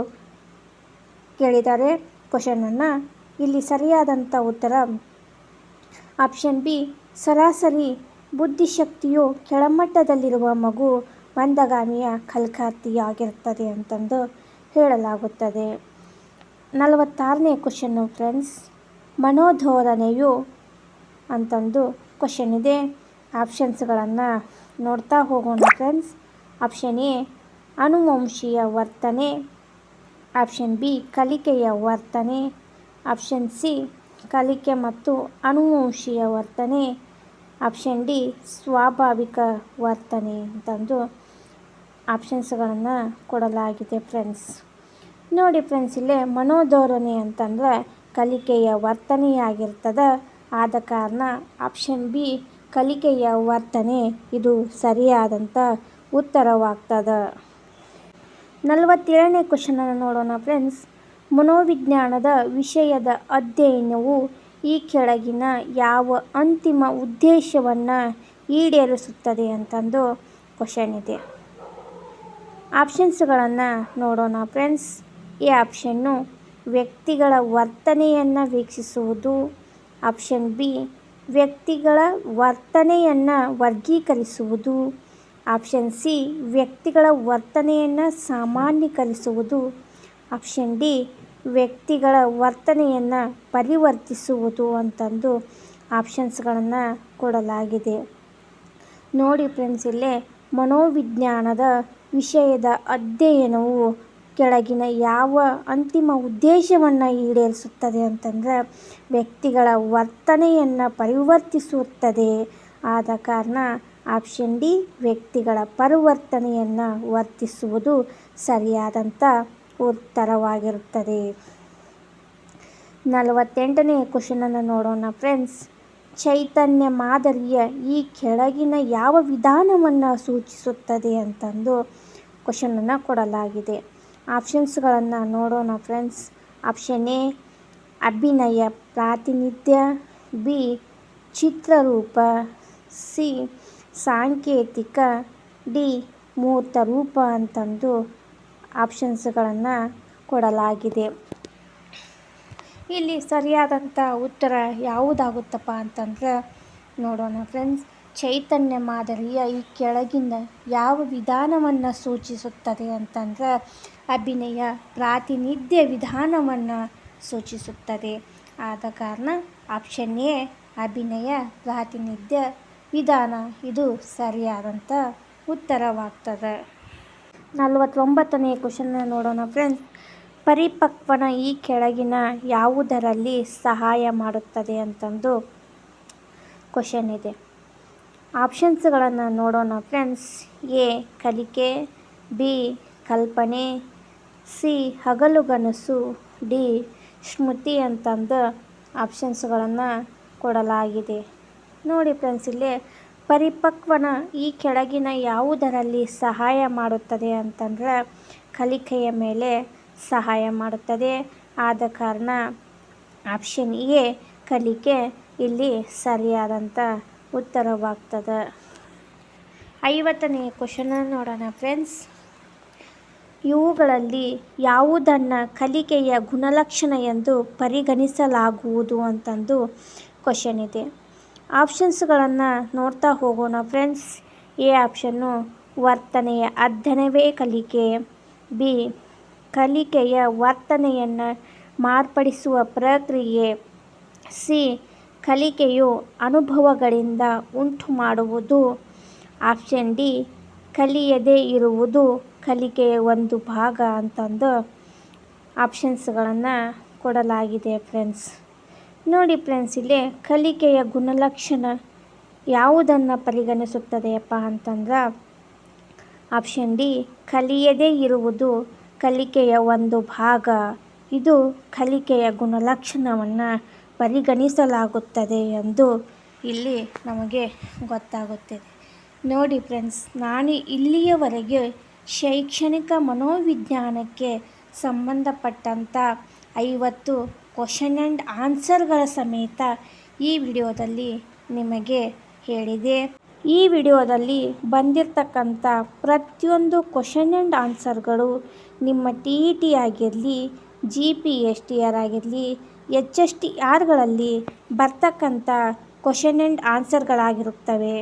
ಕೇಳಿದ್ದಾರೆ ಕ್ವಶನನ್ನು. ಇಲ್ಲಿ ಸರಿಯಾದಂಥ ಉತ್ತರ ಆಪ್ಷನ್ ಬಿ. ಸರಾಸರಿ ಬುದ್ಧಿಶಕ್ತಿಯು ಕೆಳಮಟ್ಟದಲ್ಲಿರುವ ಮಗು ಮಂದಗಾಮಿಯ ಕಲಿಕಾರ್ಥಿಯಾಗಿರುತ್ತದೆ ಅಂತಂದು ಹೇಳಲಾಗುತ್ತದೆ. 46ನೇ ಕ್ವಶನ್ನು ಫ್ರೆಂಡ್ಸ್, ಮನೋಧೋರಣೆಯು ಅಂತಂದು ಕ್ವಶನ್ ಇದೆ. ಆಪ್ಷನ್ಸ್ಗಳನ್ನು ನೋಡ್ತಾ ಹೋಗೋಣ ಫ್ರೆಂಡ್ಸ್. ಆಪ್ಷನ್ ಎ ಅನುವಂಶೀಯ ವರ್ತನೆ, ಆಪ್ಷನ್ ಬಿ ಕಲಿಕೆಯ ವರ್ತನೆ, ಆಪ್ಷನ್ ಸಿ ಕಲಿಕೆ ಮತ್ತು ಅನುವಂಶೀಯ ವರ್ತನೆ, ಆಪ್ಷನ್ ಡಿ ಸ್ವಾಭಾವಿಕ ವರ್ತನೆ ಅಂತಂದು ಆಪ್ಷನ್ಸ್ಗಳನ್ನು ಕೊಡಲಾಗಿದೆ ಫ್ರೆಂಡ್ಸ್. ನೋಡಿ ಫ್ರೆಂಡ್ಸ್, ಇಲ್ಲೇ ಮನೋಧೋರಣೆ ಅಂತಂದರೆ ಕಲಿಕೆಯ ವರ್ತನೆಯಾಗಿರ್ತದೆ. ಆದ ಕಾರಣ ಆಪ್ಷನ್ ಬಿ ಕಲಿಕೆಯ ವರ್ತನೆ ಇದು ಸರಿಯಾದಂಥ ಉತ್ತರವಾಗ್ತದೆ. 47ನೇ ಕ್ವಶನನ್ನು ನೋಡೋಣ ಫ್ರೆಂಡ್ಸ್. ಮನೋವಿಜ್ಞಾನದ ವಿಷಯದ ಅಧ್ಯಯನವು ಈ ಕೆಳಗಿನ ಯಾವ ಅಂತಿಮ ಉದ್ದೇಶವನ್ನು ಈಡೇರಿಸುತ್ತದೆ ಅಂತಂದು ಕ್ವಶನ್ ಇದೆ. ಆಪ್ಷನ್ಸ್ಗಳನ್ನು ನೋಡೋಣ ಫ್ರೆಂಡ್ಸ್. ಈ ಆಪ್ಷನ್ನು ವ್ಯಕ್ತಿಗಳ ವರ್ತನೆಯನ್ನು ವೀಕ್ಷಿಸುವುದು, ಆಪ್ಷನ್ ಬಿ ವ್ಯಕ್ತಿಗಳ ವರ್ತನೆಯನ್ನು ವರ್ಗೀಕರಿಸುವುದು, ಆಪ್ಷನ್ ಸಿ ವ್ಯಕ್ತಿಗಳ ವರ್ತನೆಯನ್ನು ಸಾಮಾನ್ಯೀಕರಿಸುವುದು, ಆಪ್ಷನ್ ಡಿ ವ್ಯಕ್ತಿಗಳ ವರ್ತನೆಯನ್ನು ಪರಿವರ್ತಿಸುವುದು ಅಂತಂದು ಆಪ್ಷನ್ಸ್ಗಳನ್ನು ಕೊಡಲಾಗಿದೆ. ನೋಡಿ ಫ್ರೆಂಡ್ಸ್, ಇಲ್ಲೇ ಮನೋವಿಜ್ಞಾನದ ವಿಷಯದ ಅಧ್ಯಯನವು ಕೆಳಗಿನ ಯಾವ ಅಂತಿಮ ಉದ್ದೇಶವನ್ನು ಈಡೇರಿಸುತ್ತದೆ ಅಂತಂದರೆ ವ್ಯಕ್ತಿಗಳ ವರ್ತನೆಯನ್ನು ಪರಿವರ್ತಿಸುತ್ತದೆ. ಆದ ಕಾರಣ ಆಪ್ಷನ್ ಡಿ ವ್ಯಕ್ತಿಗಳ ಪರಿವರ್ತನೆಯನ್ನು ವರ್ತಿಸುವುದು ಸರಿಯಾದಂಥ ಉತ್ತರವಾಗಿರುತ್ತದೆ. 48ನೇ ಕ್ವಶನನ್ನು ನೋಡೋಣ ಫ್ರೆಂಡ್ಸ್. ಚೈತನ್ಯ ಮಾದರಿಯ ಈ ಕೆಳಗಿನ ಯಾವ ವಿಧಾನವನ್ನು ಸೂಚಿಸುತ್ತದೆ ಅಂತಂದು ಕ್ವಶನನ್ನು ಕೊಡಲಾಗಿದೆ. ಆಪ್ಷನ್ಸ್ಗಳನ್ನು ನೋಡೋಣ ಫ್ರೆಂಡ್ಸ್. ಆಪ್ಷನ್ ಎ ಅಭಿನಯ ಪ್ರಾತಿನಿಧ್ಯ, ಬಿ ಚಿತ್ರರೂಪ, ಸಿ ಸಾಂಕೇತಿಕ, ಡಿ ಮೂರ್ತ ರೂಪ ಅಂತಂದು ಆಪ್ಷನ್ಸ್ಗಳನ್ನು ಕೊಡಲಾಗಿದೆ. ಇಲ್ಲಿ ಸರಿಯಾದಂಥ ಉತ್ತರ ಯಾವುದಾಗುತ್ತಪ್ಪ ಅಂತಂದ್ರೆ ನೋಡೋಣ ಫ್ರೆಂಡ್ಸ್. ಚೈತನ್ಯ ಮಾದರಿಯ ಈ ಕೆಳಗಿನ ಯಾವ ವಿಧಾನವನ್ನು ಸೂಚಿಸುತ್ತದೆ ಅಂತಂದ್ರೆ ಅಭಿನಯ ಪ್ರಾತಿನಿಧ್ಯ ವಿಧಾನವನ್ನು ಸೂಚಿಸುತ್ತದೆ. ಆದ ಕಾರಣ ಆಪ್ಷನ್ ಎ ಅಭಿನಯ ಪ್ರಾತಿನಿಧ್ಯ ವಿಧಾನ ಇದು ಸರಿಯಾದಂಥ ಉತ್ತರವಾಗ್ತದೆ. 49ನೇ ಕ್ವಶನ್ನ ನೋಡೋಣ ಫ್ರೆಂಡ್ಸ್. ಪರಿಪಕ್ವನ ಈ ಕೆಳಗಿನ ಯಾವುದರಲ್ಲಿ ಸಹಾಯ ಮಾಡುತ್ತದೆ ಅಂತಂದು ಕ್ವಶನ್ ಇದೆ. ಆಪ್ಷನ್ಸ್ಗಳನ್ನು ನೋಡೋಣ ಫ್ರೆಂಡ್ಸ್. ಎ ಕಲಿಕೆ, ಬಿ ಕಲ್ಪನೆ, ಸಿ ಹಗಲುಗನಸು, ಡಿ ಸ್ಮೃತಿ ಅಂತಂದು ಆಪ್ಷನ್ಸ್ಗಳನ್ನು ಕೊಡಲಾಗಿದೆ. ನೋಡಿ ಫ್ರೆಂಡ್ಸ್, ಇಲ್ಲಿ ಪರಿಪಕ್ವನ ಈ ಕೆಳಗಿನ ಯಾವುದರಲ್ಲಿ ಸಹಾಯ ಮಾಡುತ್ತದೆ ಅಂತಂದರೆ ಕಲಿಕೆಯ ಮೇಲೆ ಸಹಾಯ ಮಾಡುತ್ತದೆ. ಆದ ಕಾರಣ ಆಪ್ಷನ್ ಎ ಕಲಿಕೆ ಇಲ್ಲಿ ಸರಿಯಾದಂಥ ಉತ್ತರವಾಗ್ತದೆ. 50ನೇ ಕ್ವಶನ್ ನೋಡೋಣ ಫ್ರೆಂಡ್ಸ್. ಇವುಗಳಲ್ಲಿ ಯಾವುದನ್ನು ಕಲಿಕೆಯ ಗುಣಲಕ್ಷಣ ಎಂದು ಪರಿಗಣಿಸಲಾಗುವುದು ಅಂತಂದು ಕ್ವಶನ್ ಇದೆ. ಆಪ್ಷನ್ಸ್ಗಳನ್ನು ನೋಡ್ತಾ ಹೋಗೋಣ ಫ್ರೆಂಡ್ಸ್. ಎ ಆಪ್ಷನ್ನು ವರ್ತನೆಯ ಅಧ್ಯಯನವೇ ಕಲಿಕೆ, ಬಿ ಕಲಿಕೆಯ ವರ್ತನೆಯನ್ನು ಮಾರ್ಪಡಿಸುವ ಪ್ರಕ್ರಿಯೆ, ಸಿ ಕಲಿಕೆಯು ಅನುಭವಗಳಿಂದ ಉಂಟು ಮಾಡುವುದು, ಆಪ್ಷನ್ ಡಿ ಕಲಿಯದೇ ಇರುವುದು ಕಲಿಕೆಯ ಒಂದು ಭಾಗ ಅಂತಂದು ಆಪ್ಷನ್ಸ್ಗಳನ್ನು ಕೊಡಲಾಗಿದೆ ಫ್ರೆಂಡ್ಸ್. ನೋಡಿ ಫ್ರೆಂಡ್ಸ್, ಇಲ್ಲಿ ಕಲಿಕೆಯ ಗುಣಲಕ್ಷಣ ಯಾವುದನ್ನು ಪರಿಗಣಿಸುತ್ತದೆಯಪ್ಪ ಅಂತಂದ್ರೆ ಆಪ್ಷನ್ ಡಿ ಕಲಿಯದೇ ಇರುವುದು ಕಲಿಕೆಯ ಒಂದು ಭಾಗ. ಇದು ಕಲಿಕೆಯ ಗುಣಲಕ್ಷಣವನ್ನು ಪರಿಗಣಿಸಲಾಗುತ್ತದೆ ಎಂದು ಇಲ್ಲಿ ನಮಗೆ ಗೊತ್ತಾಗುತ್ತದೆ. ನೋಡಿ ಫ್ರೆಂಡ್ಸ್, ನಾನು ಇಲ್ಲಿಯವರೆಗೆ ಶೈಕ್ಷಣಿಕ ಮನೋವಿಜ್ಞಾನಕ್ಕೆ ಸಂಬಂಧಪಟ್ಟಂಥ 50 ಕ್ವಶನ್ ಆ್ಯಂಡ್ ಆನ್ಸರ್ಗಳ ಸಮೇತ ಈ ವಿಡಿಯೋದಲ್ಲಿ ನಿಮಗೆ ಹೇಳಿದೆ. ಈ ವಿಡಿಯೋದಲ್ಲಿ ಬಂದಿರತಕ್ಕಂಥ ಪ್ರತಿಯೊಂದು ಕ್ವಶನ್ ಆ್ಯಂಡ್ ಆನ್ಸರ್ಗಳು ನಿಮ್ಮ TET ಆಗಿರಲಿ, GPSTR ಆಗಿರಲಿ, HSTRಗಳಲ್ಲಿ ಬರ್ತಕ್ಕಂಥ ಕ್ವಶನ್ ಆ್ಯಂಡ್ ಆನ್ಸರ್ಗಳಾಗಿರುತ್ತವೆ.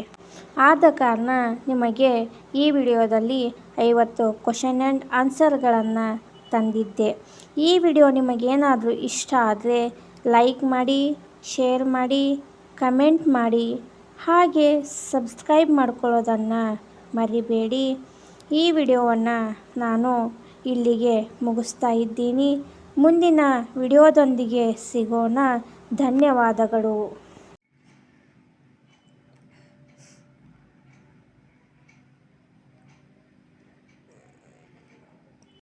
ಆದ ಕಾರಣ ನಿಮಗೆ ಈ ವಿಡಿಯೋದಲ್ಲಿ 50 ಕ್ವಶನ್ ಆ್ಯಂಡ್ ಆನ್ಸರ್ಗಳನ್ನು ತಂದಿದ್ದೆ. ಈ ವಿಡಿಯೋ ನಿಮಗೇನಾದರೂ ಇಷ್ಟ ಆದರೆ ಲೈಕ್ ಮಾಡಿ, ಶೇರ್ ಮಾಡಿ, ಕಮೆಂಟ್ ಮಾಡಿ, ಹಾಗೆ ಸಬ್ಸ್ಕ್ರೈಬ್ ಮಾಡ್ಕೊಳ್ಳೋದನ್ನು ಮರಿಬೇಡಿ. ಈ ವಿಡಿಯೋವನ್ನು ನಾನು ಇಲ್ಲಿಗೆ ಮುಗಿಸ್ತಾ ಇದ್ದೀನಿ. ಮುಂದಿನ ವಿಡಿಯೋದೊಂದಿಗೆ ಸಿಗೋಣ. ಧನ್ಯವಾದಗಳು.